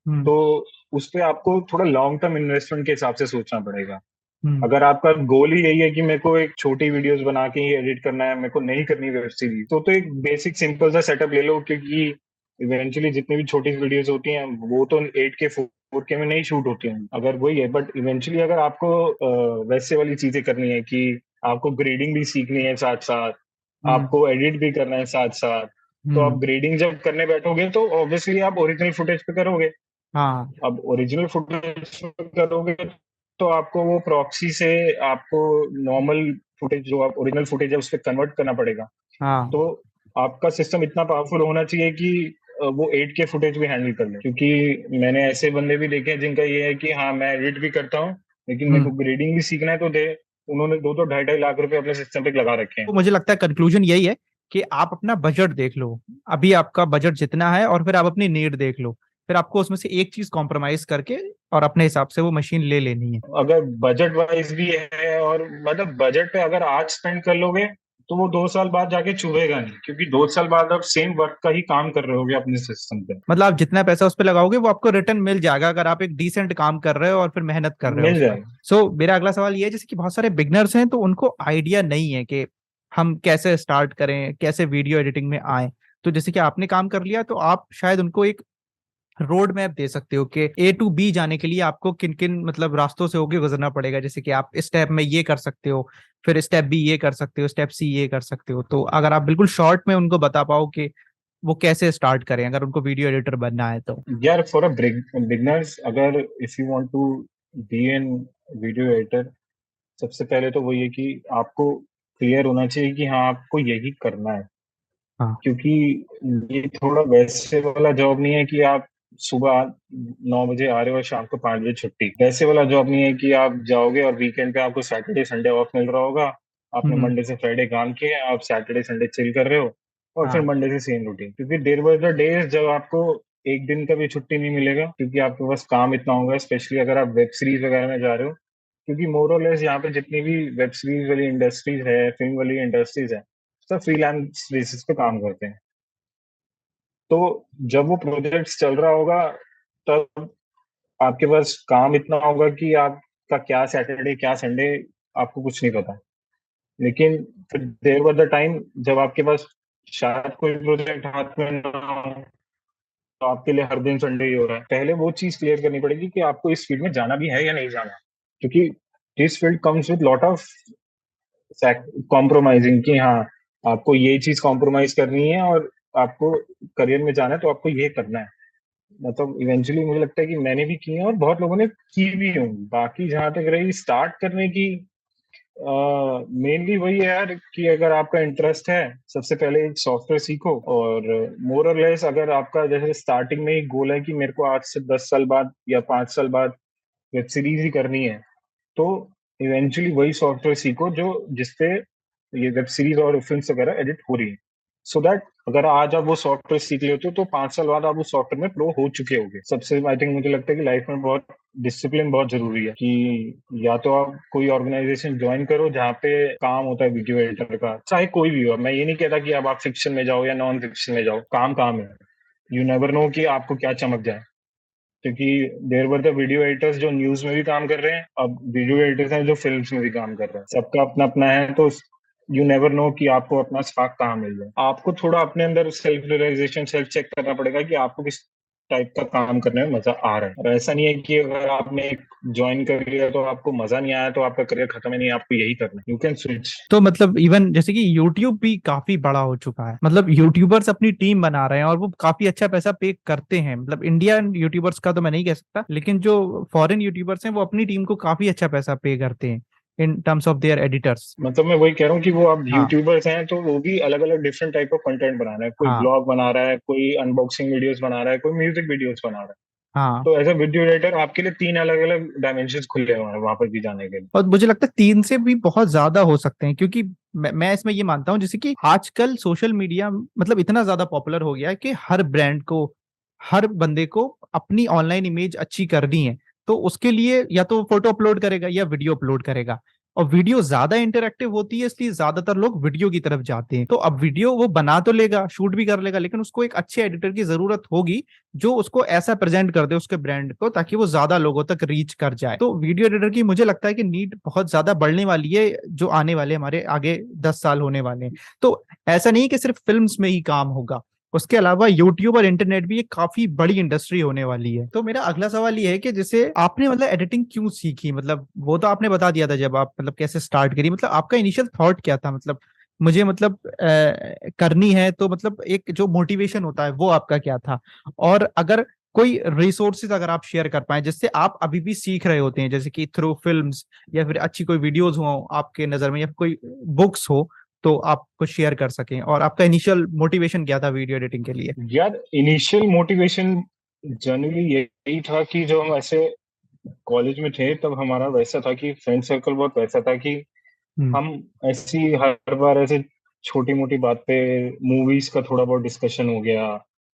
हम्म। तो उस पे आपको थोड़ा लॉन्ग टर्म इन्वेस्टमेंट के हिसाब से सोचना पड़ेगा। हम्म। अगर आपका गोल ही यही है कि मेरे को एक छोटी वीडियोस बना के ही एडिट करना है, मेरे को नहीं करनी वेब सीरीज, तो एक बेसिक सिंपल सा सेटअप ले लो, क्योंकि इवेंचुअली जितनी भी छोटी वीडियोस होती हैं वो तो 8K 4K में नहीं शूट होती हैं, अगर वही है। बट इवेंचुअली अगर आपको वैसे वाली चीजें करनी है कि आपको ग्रेडिंग भी सीखनी है साथ साथ, हम्म। आपको एडिट भी करना है साथ साथ, तो आप हम्म। ग्रेडिंग जब करने बैठोगे तो ऑब्वियसली आप ओरिजिनल फुटेज पे करोगे। हाँ। अब ओरिजिनल फुटेज करोगे तो आपको वो प्रॉक्सी से आपको नॉर्मल फुटेज, जो आप ओरिजिनल फुटेज है उस पर कन्वर्ट करना पड़ेगा। हाँ। तो आपका सिस्टम इतना पावरफुल होना चाहिए कि वो 8K फुटेज भी हैंडल कर ले, क्योंकि मैंने ऐसे बंदे भी देखे हैं जिनका ये है कि हाँ मैं एडिट भी करता हूँ लेकिन मेरे को हम्म। ग्रेडिंग भी सीखना है, तो दे उन्होंने 2-2 2.5 लाख रुपए अपने सिस्टम पे लगा रखे हैं। तो मुझे लगता है कंक्लूजन यही है कि आप अपना बजट देख लो, अभी आपका बजट जितना है, और फिर आप अपनी नीड देख लो। फिर आपको उसमें से एक चीज कॉम्प्रोमाइज करके और अपने हिसाब से वो मशीन ले लेनी है। अगर बजट वाइज भी है और मतलब बजट पे अगर आज स्पेंड कर लोगे तो वो 2 साल बाद जाके चुभेगा नहीं, क्योंकि 2 साल बाद आप सेम वर्क का ही काम कर रहे होगे अपने सिस्टम पे। मतलब आप जितना पैसा उस पर लगाओगे वो आपको रिटर्न मिल जाएगा, अगर आप एक डिसेंट काम कर रहे हो और फिर मेहनत कर रहे हो मिल उस पर। जाएगा। मेरा अगला सवाल ये है, जैसे कि बहुत सारे बिगनर्स हैं तो उनको आइडिया नहीं है कि हम कैसे स्टार्ट करें, कैसे वीडियो एडिटिंग में आए। तो जैसे कि आपने काम कर लिया, तो आप शायद उनको एक रोड मैप दे सकते हो कि ए टू बी जाने के लिए आपको किन किन मतलब रास्तों से होके गुजरना पड़ेगा। जैसे कि आप स्टेप में ये कर सकते हो, फिर स्टेप बी ये कर सकते हो, स्टेप सी ये कर सकते हो। तो अगर आप बिल्कुल शॉर्ट में उनको बता पाओ कि वो कैसे स्टार्ट करें अगर उनको वीडियो एडिटर बनना है तो। यार फॉर अ बिगनर्स, अगर if you want to be an video editor, सबसे पहले तो वही है कि आपको क्लियर होना चाहिए कि हाँ आपको यही करना है। हाँ। क्योंकि ये थोड़ा वैसे वाला जॉब नहीं है कि आप सुबह 9 बजे आ रहे हो और शाम को 5 बजे छुट्टी। वैसे वाला जॉब नहीं है कि आप जाओगे और वीकेंड पे आपको सैटरडे संडे ऑफ मिल रहा होगा, आपने हम्म। मंडे से फ्राइडे काम किया, आप सैटरडे संडे चिल कर रहे हो और फिर हाँ। मंडे से सेम रूटीन। क्योंकि देयर वर द डेज जब आपको एक दिन का भी छुट्टी नहीं मिलेगा, क्योंकि आपके पास काम इतना होगा, स्पेशली अगर आप वेब सीरीज वगैरह में जा रहे हो। क्योंकि मोर और लेस यहाँ पे जितनी भी वेब सीरीज वाली इंडस्ट्रीज है, फिल्म वाली इंडस्ट्रीज है, सब फ्रीलांस बेसिस पे काम करते हैं। तो जब वो प्रोजेक्ट चल रहा होगा तब आपके पास काम इतना होगा कि आपका क्या सैटरडे क्या संडे आपको कुछ नहीं पता। लेकिन फिर देर वर द टाइम जब आपके पास शायद कोई प्रोजेक्ट हाथ में ना हो, तो आपके लिए हर दिन संडे ही हो रहा है। पहले वो चीज क्लियर करनी पड़ेगी कि आपको इस फील्ड में जाना भी है या नहीं जाना, क्योंकि this field comes with lot of compromising, कि हाँ आपको ये चीज कॉम्प्रोमाइज करनी है और आपको करियर में जाना है तो आपको ये करना है। मतलब इवेंचुअली मुझे लगता है कि मैंने भी की है और बहुत लोगों ने की भी होंगी। बाकी जहां तक रही स्टार्ट करने की, मेनली वही है यार कि अगर आपका इंटरेस्ट है, सबसे पहले एक सॉफ्टवेयर सीखो। और मोर और लेस अगर आपका जैसे स्टार्टिंग में ही गोल है कि मेरे को आज से 10 साल बाद या 5 साल बाद वेब सीरीज ही करनी है, तो इवेंचुअली वही सॉफ्टवेयर सीखो जो जिसपे ये वेब सीरीज और फिल्म्स वगैरह एडिट हो रही है। सो दैट अगर आज आप वो सॉफ्टवेयर सीख लेते हो तो 5 साल बाद आप उस सॉफ्टवेयर में प्रो हो चुके होगे। सबसे आई थिंक मुझे लगता है कि लाइफ में बहुत डिसिप्लिन बहुत जरूरी है, कि या तो आप कोई ऑर्गेनाइजेशन ज्वाइन करो जहाँ पे काम होता है वीडियो एडिटर का, चाहे कोई भी हो। मैं ये नहीं कहता कि अब आप फिक्शन में जाओ या नॉन फिक्शन में जाओ, काम काम है। यू नेवर नो कि आपको क्या चमक जाए, क्योंकि देर वर द वीडियो एडिटर्स जो न्यूज में भी काम कर रहे हैं, अब वीडियो एडिटर्स हैं जो फिल्म्स में भी काम कर रहे हैं, सबका अपना अपना है। तो यू नेवर नो कि आपको अपना स्पार्क कहाँ मिल जाए। आपको थोड़ा अपने अंदर सेल्फ रियलाइजेशन, सेल्फ चेक करना पड़ेगा कि आपको किस टाइप का काम करने में मजा आ रहा है। और ऐसा नहीं है कि अगर आपने ज्वाइन कर लिया तो आपको मजा नहीं आया तो आपका करियर खत्म है, नहीं, आपको यही करना है, यू कैन स्विच। तो मतलब इवन जैसे कि यूट्यूब भी काफी बड़ा हो चुका है, मतलब यूट्यूबर्स अपनी टीम बना रहे हैं और वो काफी अच्छा पैसा पे करते हैं। मतलब इंडियन यूट्यूबर्स का तो मैं नहीं कह सकता, लेकिन जो फॉरेन यूट्यूबर्स हैं वो अपनी टीम को काफी अच्छा पैसा पे करते हैं in terms of their editors. मतलब मैं वही कह रहा हूँ कि वो आप हाँ यूट्यूबर्स हैं तो वो भी अलग अलग डिफरेंट टाइप ऑफ कंटेंट बना रहे हैं, कोई हाँ ब्लॉग बना रहा है, कोई अनबॉक्सिंग वीडियोस बना रहा है, कोई म्यूजिक वीडियोस बना रहा है। हाँ। तो एज अ वीडियो एडिटर आपके लिए तीन अलग अलग डायमेंशन खुले हुए हैं वहां पर भी जाने के लिए। और मुझे लगता है 3 से भी बहुत ज्यादा हो सकते हैं, क्योंकि मैं इसमें ये मानता हूँ जैसे कि आजकल सोशल मीडिया मतलब इतना ज्यादा पॉपुलर हो गया है कि हर ब्रांड को, हर बंदे को अपनी ऑनलाइन इमेज अच्छी करनी है। तो उसके लिए या तो फोटो अपलोड करेगा या वीडियो अपलोड करेगा, और वीडियो ज्यादा इंटरेक्टिव होती है इसलिए ज्यादातर लोग वीडियो की तरफ जाते हैं। तो अब वीडियो वो बना तो लेगा, शूट भी कर लेगा, लेकिन उसको एक अच्छे एडिटर की जरूरत होगी जो उसको ऐसा प्रेजेंट कर दे उसके ब्रांड को ताकि वो ज्यादा लोगों तक रीच कर जाए। तो वीडियो एडिटर की मुझे लगता है कि नीड बहुत ज्यादा बढ़ने वाली है जो आने वाले हमारे आगे 10 साल होने वाले हैं। तो ऐसा नहीं कि सिर्फ फिल्म्स में ही काम होगा, उसके अलावा यूट्यूब और इंटरनेट भी एक काफी बड़ी इंडस्ट्री होने वाली है। तो मेरा अगला सवाल ये है कि जैसे आपने मतलब एडिटिंग क्यों सीखी, मतलब वो तो आपने बता दिया था जब आप मतलब कैसे स्टार्ट करी, मतलब आपका इनिशियल थॉट क्या था, मतलब मुझे मतलब करनी है तो मतलब एक जो मोटिवेशन होता है वो आपका क्या था। और अगर कोई रिसोर्सेज अगर आप शेयर कर पाए जिससे आप अभी भी सीख रहे होते हैं, जैसे कि थ्रू फिल्म्स या फिर अच्छी कोई वीडियोस हो आपके नजर में या कोई बुक्स हो, तो आप कुछ शेयर कर सकें। और आपका इनिशियल मोटिवेशन क्या था वीडियो एडिटिंग के लिए। यार इनिशियल मोटिवेशन जनरली यही था कि जब हम ऐसे कॉलेज में थे तब हमारा वैसा था कि फ्रेंड सर्कल बहुत वैसा था कि हम्म। हम ऐसी हर बार ऐसे छोटी मोटी बात पे मूवीज का थोड़ा बहुत डिस्कशन हो गया।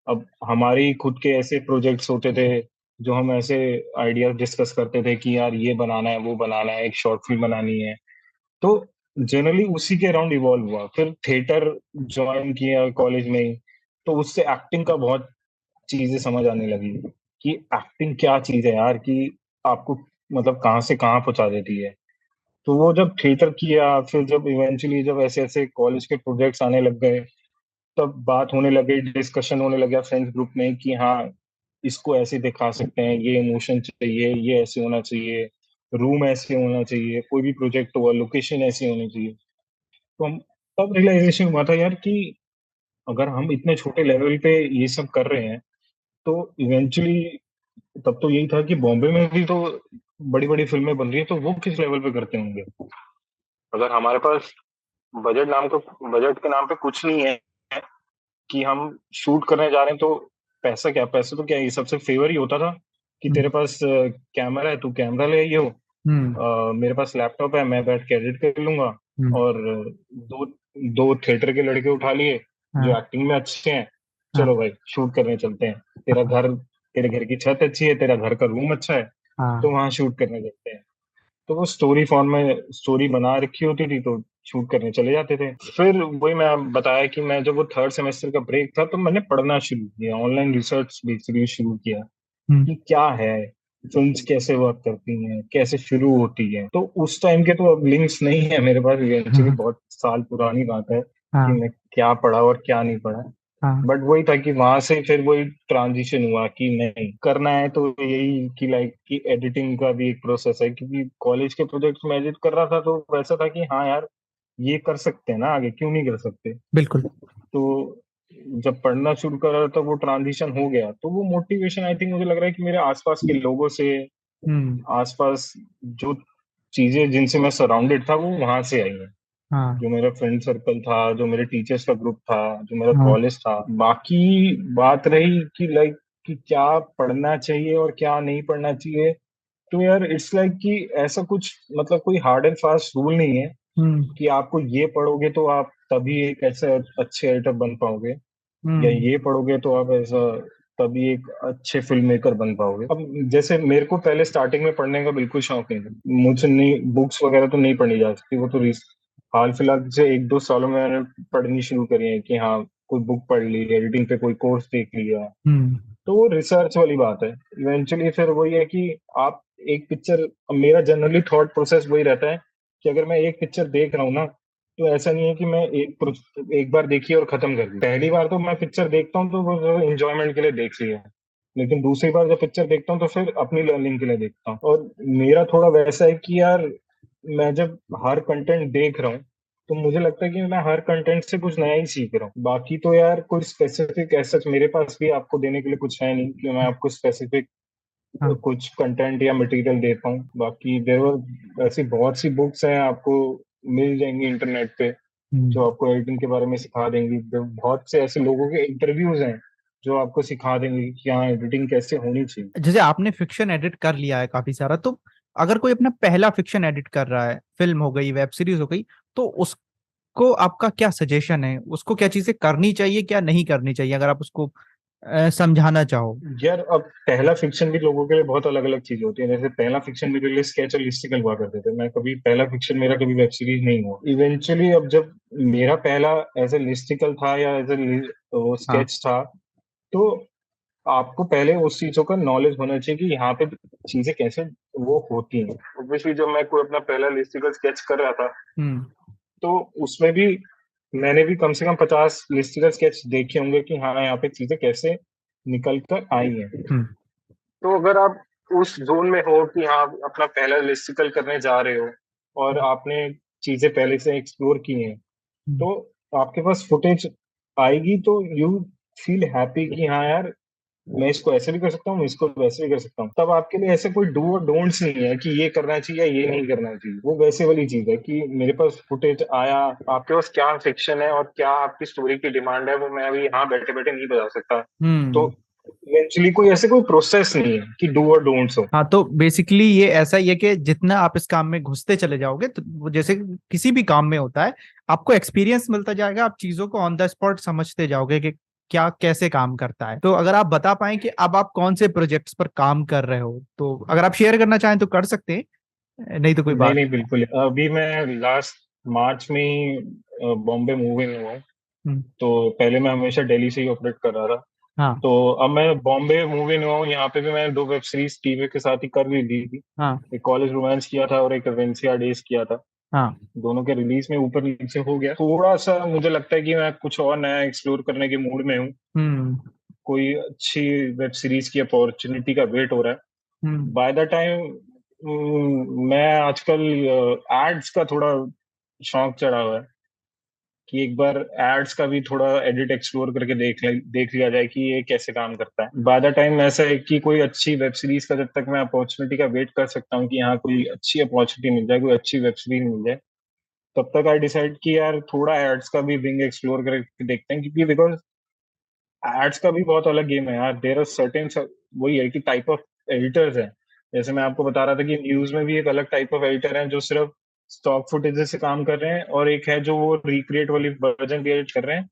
अब हमारी खुद के ऐसे प्रोजेक्ट्स होते थे जो हम ऐसे आइडिया डिस्कस करते थे कि यार ये बनाना है, वो बनाना है, एक शॉर्ट फिल्म बनानी है। तो जनरली उसी के अराउंड इवॉल्व हुआ, फिर थिएटर ज्वाइन किया कॉलेज में ही। तो उससे एक्टिंग का बहुत चीजें समझ आने लगी कि एक्टिंग क्या चीज है यार, कि आपको मतलब कहाँ से कहाँ पहुंचा देती है। तो वो जब थिएटर किया, फिर जब इवेंचुअली जब ऐसे ऐसे कॉलेज के प्रोजेक्ट्स आने लग गए, तब बात होने लगी, डिस्कशन होने लगा फ्रेंड्स ग्रुप में कि हाँ इसको ऐसे दिखा सकते हैं, ये इमोशन चाहिए, ये ऐसे होना चाहिए, रूम ऐसे होना चाहिए, कोई भी प्रोजेक्ट हुआ लोकेशन ऐसी होनी चाहिए। तो हम तब रियलाइजेशन हुआ था यार कि अगर हम इतने छोटे लेवल पे ये सब कर रहे हैं तो इवेंचुअली, तब तो यही था कि बॉम्बे में भी तो बड़ी बड़ी फिल्में बन रही है, तो वो किस लेवल पे करते होंगे। अगर हमारे पास बजट के नाम पे कुछ नहीं है कि हम शूट करने जा रहे हैं, तो पैसा क्या, पैसा तो क्या, ये सबसे फेवर ही होता था कि हम्म। तेरे पास कैमरा है, तू कैमरा ले आइयो, हम्म। मेरे पास लैपटॉप है, मैं बैठ के एडिट कर लूंगा। हम्म। और दो दो थिएटर के लड़के उठा लिए जो हाँ एक्टिंग में अच्छे हैं, हाँ चलो भाई शूट करने चलते हैं। तेरे घर की छत अच्छी है, तेरा घर का रूम अच्छा है, तो हाँ। वहां शूट करने चलते हैं। तो वो स्टोरी फॉर्म में स्टोरी बना रखी होती थी तो शूट करने चले जाते थे। फिर वही मैं बताया कि मैं जब वो थर्ड सेमेस्टर का ब्रेक था तो मैंने पढ़ना शुरू किया, ऑनलाइन रिसर्च बेसिकली शुरू किया हम्म। कि क्या है, फिल्म्स कैसे वर्क करती हैं, कैसे शुरू होती है। तो उस टाइम के तो अब लिंक्स नहीं है मेरे पास, इवेंचुअली हाँ बहुत साल पुरानी बात है कि हाँ मैं क्या पढ़ा और क्या नहीं पढ़ा। हाँ। बट वही था कि वहां से फिर वही ट्रांजिशन हुआ कि नहीं करना है तो यही कि लाइक कि एडिटिंग का भी एक प्रोसेस है, क्योंकि कॉलेज के प्रोजेक्ट्स में एडिट कर रहा था तो वैसा था कि हाँ यार ये कर सकते हैं ना, आगे क्यों नहीं कर सकते। बिल्कुल। तो जब पढ़ना शुरू करा तो वो ट्रांजिशन हो गया, तो वो मोटिवेशन आई थिंक मुझे लग रहा है कि मेरे आसपास के लोगों से, हम्म। आसपास जो चीजें जिनसे मैं सराउंडेड था वो वहां से आई हैं। हाँ जो मेरा फ्रेंड सर्कल था, जो मेरे टीचर्स का ग्रुप था, जो मेरा हाँ। कॉलेज था। बाकी बात रही कि लाइक कि क्या पढ़ना चाहिए और क्या नहीं पढ़ना चाहिए, तो यार इट्स लाइक कि ऐसा कुछ मतलब कोई हार्ड एंड फास्ट रूल नहीं है हम्म। कि आपको ये पढ़ोगे तो आप तभी एक ऐसे अच्छे एडिटर बन पाओगे, या हम्म। ये पढ़ोगे तो आप ऐसा तभी एक अच्छे फिल्म मेकर बन पाओगे। अब जैसे मेरे को पहले स्टार्टिंग में पढ़ने का बिल्कुल शौक नहीं था, मुझसे नहीं बुक्स वगैरह तो नहीं पढ़नी जा सकती, वो तो हाल फिलहाल से 1-2 सालों में मैंने पढ़नी शुरू करी है कि हाँ कोई बुक पढ़ ली, एडिटिंग पे कोई कोर्स देख लिया, हम्म। तो वो रिसर्च वाली बात है। इवेंचुअली फिर वही है कि आप एक पिक्चर, मेरा जनरली थॉट प्रोसेस वही रहता है कि अगर मैं एक पिक्चर देख रहा हूँ ना, तो ऐसा नहीं है कि मैं एक बार देखी और खत्म कर दी। पहली बार तो मैं पिक्चर देखता हूँ तो वो एंजॉयमेंट के लिए देख लिया, लेकिन दूसरी बार जब पिक्चर देखता हूँ तो फिर अपनी लर्निंग के लिए देखता हूँ। और मेरा थोड़ा वैसा है कि यार, मैं जब हर कंटेंट देख रहा हूँ तो मुझे लगता है कि मैं हर कंटेंट से कुछ नया ही सीख रहा हूँ। बाकी तो यार कोई स्पेसिफिक ऐसा मेरे पास भी आपको देने के लिए कुछ है नहीं कि मैं आपको स्पेसिफिक हाँ। कुछ कंटेंट या मटेरियल दे पाऊँ। बाकी देवर ऐसी बहुत सी बुक्स हैं, आपको मिल जाएंगी इंटरनेट पे, हम्म। जो आपको एडिटिंग के बारे में सिखा देंगी। बहुत से ऐसे लोगों के इंटरव्यूज हैं जो आपको सिखा देंगे कि हाँ, एडिटिंग कैसे होनी चाहिए। जैसे आपने फिक्शन एडिट कर लिया है काफी सारा, तो अगर कोई अपना पहला फिक्शन एडिट कर रहा है, फिल्म हो गई, वेब सीरीज हो गई, तो उसको आपका क्या सजेशन है? उसको क्या चीजें करनी चाहिए, क्या नहीं करनी चाहिए, अगर आप उसको समझाना चाहो? यार, अब पहला फिक्शन भी लोगों के लिए बहुत अलग अलग चीज होती है। जैसे पहला फिक्शन मेरे लिए स्केच और लिस्टिकल हुआ करते थे। मैं कभी, पहला फिक्शन मेरा कभी वेब सीरीज नहीं हुआ। इवेंचुअली अब जब मेरा पहला एज ए लिस्टिकल था या एज ए वो हाँ। स्केच था, तो आपको पहले उस चीजों का नॉलेज होना चाहिए कि यहाँ पे चीजें कैसे वो होती हैं। ऑब्वियसली जब मैं कोई अपना पहला लिस्टिकल स्केच कर रहा था, हम्म। तो उसमें भी मैंने भी कम से कम 50 लिस्टिकल स्केच देखे होंगे कि हाँ, यहाँ पे चीजें कैसे निकल कर आई हैं। हम्म। तो अगर आप उस जोन में हो कि हाँ, अपना पहला लिस्टिकल करने जा रहे हो और आपने चीजें पहले से एक्सप्लोर की हैं, हम्म। तो आपके पास फुटेज आएगी तो यू फील हैप्पी कि हाँ यार, मैं इसको ऐसे भी कर सकता हूँ, मैं इसको वैसे भी कर सकता हूँ। तब आपके लिए ऐसे कोई डू और डोंट्स नहीं है कि ये करना चाहिए या ये नहीं करना चाहिए। वो वैसे वाली चीज है कि मेरे पास फुटेज आया, आपके पास क्या फिक्शन है और क्या आपकी स्टोरी की डिमांड है, वो मैं अभी यहाँ बैठे बैठे नहीं बता सकता। तो हम्म। इवेंचुअली कोई ऐसे कोई प्रोसेस नहीं है कि डू और डोंट्स हो। हाँ, तो बेसिकली ये ऐसा ही है कि जितना आप इस काम में घुसते चले जाओगे, तो वो जैसे किसी भी काम में होता है, आपको एक्सपीरियंस मिलता जाएगा, आप चीजों को ऑन द स्पॉट समझते जाओगे कि क्या कैसे काम करता है। तो अगर आप बता पाएं कि अब आप कौन से प्रोजेक्ट्स पर काम कर रहे हो, तो अगर आप शेयर करना चाहें तो कर सकते हैं, नहीं तो कोई नहीं बात। नहीं, बिल्कुल। अभी मैं लास्ट मार्च में ही बॉम्बे मूव इन हुआ हूँ। हम्म। तो पहले मैं हमेशा दिल्ली से ही ऑपरेट कर रहा था। हाँ। तो अब मैं बॉम्बे मूव इन हुआ हूँ। यहाँ पे भी मैंने 2 वेब सीरीज टीवी के साथ ही कर भी ली थी। हाँ। एक कॉलेज रोमांस किया था और एक वेंसिया डेज किया था। हाँ। दोनों के रिलीज में ऊपर नीचे हो गया। थोड़ा सा मुझे लगता है कि मैं कुछ और नया एक्सप्लोर करने के मूड में हूँ। हम्म। कोई अच्छी वेब सीरीज की अपॉर्चुनिटी का वेट हो रहा है। हम्म। बाय द टाइम मैं आजकल एड्स का थोड़ा शौक चढ़ा हुआ है कि एक बार एड्स का भी थोड़ा एडिट एक्सप्लोर करके देख लिया जाए कि ये कैसे काम करता है। बाय द टाइम ऐसा है कि कोई अच्छी वेब सीरीज का जब तक मैं अपॉर्चुनिटी का वेट कर सकता हूँ कि यहाँ कोई अच्छी अपॉर्चुनिटी मिल जाए, कोई अच्छी वेब सीरीज मिल जाए, तब तक आई डिसाइड कि यार थोड़ा एड्स का भी विंग एक्सप्लोर करके देखते हैं। क्योंकि बिकॉज एड्स का भी बहुत अलग गेम है यार। देर आर सर्टेन, वही है कि टाइप ऑफ एडिटर्स हैं। जैसे मैं आपको बता रहा था कि न्यूज में भी एक अलग टाइप ऑफ एडिटर है जो सिर्फ स्टॉक फुटेज से काम कर रहे हैं, और एक है जो वो रिक्रिएट वाली वर्जन भी एडिट कर रहे हैं।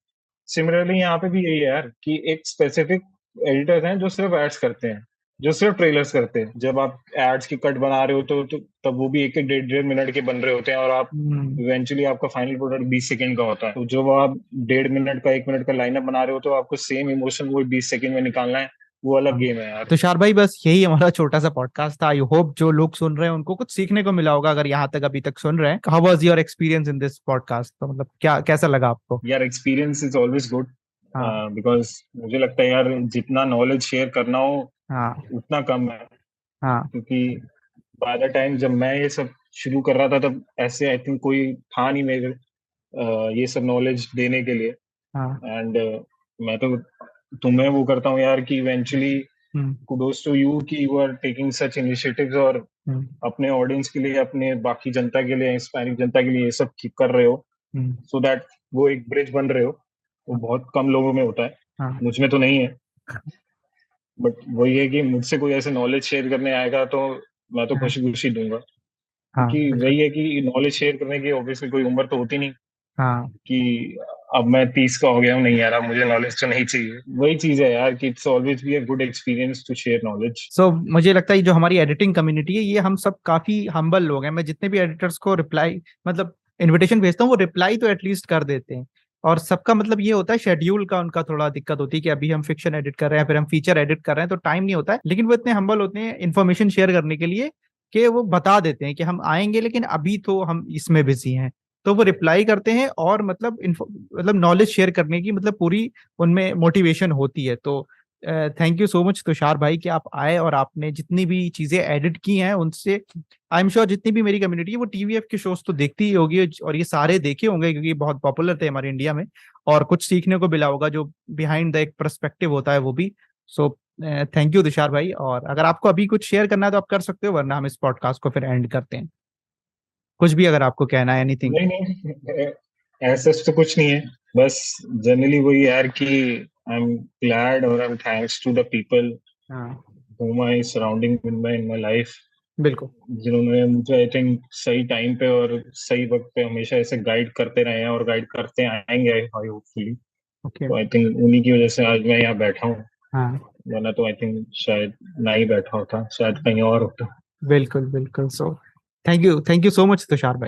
सिमिलरली यहाँ पे भी यही है यार कि एक स्पेसिफिक एडिटर्स हैं जो सिर्फ एड्स करते हैं, जो सिर्फ ट्रेलर्स करते हैं। जब आप एड्स की कट बना रहे हो तो तब वो भी एक एक 1.5 मिनट के बन रहे होते हैं, और आप हम्म। इवेंचुअली आपका फाइनल प्रोडक्ट 20 सेकंड का होता है। तो जब आप 1.5 मिनट का 1 मिनट का लाइनअप बना रहे हो तो आपको सेम इमोशन वो 20 सेकंड में निकालना है। वो अलग हाँ। गेम है यार। तुषार भाई, बस यही हमारा छोटा सा पॉडकास्ट था। आई होप जो लोग सुन रहे हैं उनको कुछ सीखने को मिला होगा, अगर यहाँ तक अभी तक सुन रहे हैं। How was your experience in this podcast? तो मतलब क्या कैसा लगा आपको? यार, एक्सपीरियंस इज ऑलवेज गुड। हाँ। बिकॉज मुझे लगता है यार, जितना नॉलेज शेयर करना हो हाँ। उतना कम है। हाँ। क्योंकि बाय द टाइम जब मैं ये सब शुरू कर रहा था, तब ऐसे आई थिंक कोई था नहीं मेरे ये सब नॉलेज देने के लिए। हाँ। एंड मैं तो तुम्हें वो करता हूँ यार कि eventually hmm. Kudos to you कि you are taking such initiatives, और हम्म। अपने ऑडियंस के लिए, अपने बाकी जनता के लिए, इंस्पायरिंग जनता के लिए ये सब कर रहे हो, हम्म। सो दैट वो एक ब्रिज बन रहे हो। वो बहुत कम लोगों में होता है, हाँ। मुझ में तो नहीं है। बट वही है कि मुझसे कोई ऐसे नॉलेज शेयर करने आएगा तो मैं तो हाँ। खुशी खुशी दूंगा। हाँ, क्योंकि बिल्कुल। वही है कि नॉलेज शेयर करने की ऑब्वियसली कोई उम्र तो होती नहीं हाँ। कि अब मैं 30 का हो गया हूँ, नहीं यार अब मुझे नॉलेज तो नहीं चाहिए। वही चीज है यार कि it's always be a good experience to share knowledge. मुझे लगता है जो हमारी एडिटिंग कम्युनिटी है, ये हम सब काफी हम्बल लोग हैं। मैं जितने भी एडिटर्स को रिप्लाई, मतलब इनविटेशन भेजता हूँ, वो रिप्लाई तो एटलीस्ट कर देते हैं। और सबका मतलब ये होता है, शेड्यूल का उनका थोड़ा दिक्कत होती है कि अभी हम फिक्शन एडिट कर रहे हैं, फिर हम फीचर एडिट कर रहे हैं, तो टाइम नहीं होता है। लेकिन वो इतने हम्बल होते हैं इन्फॉर्मेशन शेयर करने के लिए कि वो बता देते हैं कि हम आएंगे लेकिन अभी तो हम इसमें बिजी हैं। तो वो रिप्लाई करते हैं और मतलब मतलब नॉलेज शेयर करने की मतलब पूरी उनमें मोटिवेशन होती है। तो thank you so much Tushar भाई कि आप आए और आपने जितनी भी चीजें एडिट की हैं उनसे, आई एम श्योर जितनी भी मेरी कम्युनिटी है वो टीवीएफ के शोज तो देखती ही होगी, और ये सारे देखे होंगे क्योंकि ये बहुत पॉपुलर थे हमारे इंडिया में, और कुछ सीखने को मिला होगा जो बिहाइंड द एक पर्सपेक्टिव होता है वो भी। सो थैंक यू तुषार भाई, और अगर आपको अभी कुछ शेयर करना है तो आप कर सकते हो, वरना हम इस पॉडकास्ट को फिर एंड करते हैं। कुछ भी अगर आपको कहना है, एनीथिंग। नहीं नहीं, ऐसा तो कुछ नहीं है। बस जनरली वही यार कि आई एम ग्लैड और I am thanks to the people हाँ whom I surrounding in my life, बिल्कुल। जिन्होंने मुझे आई थिंक सही टाइम पे और सही वक्त पे हमेशा ऐसे गाइड करते रहे हैं और गाइड करते आएंगे आई होपफुली। ओके। तो आई थिंक उन्हीं की वजह से आज मैं यहाँ बैठा हूँ, हाँ वरना तो आई थिंक शायद ना ही बैठा होता, शायद कहीं और होता। बिल्कुल बिल्कुल। So thank you so much Tushar भाई।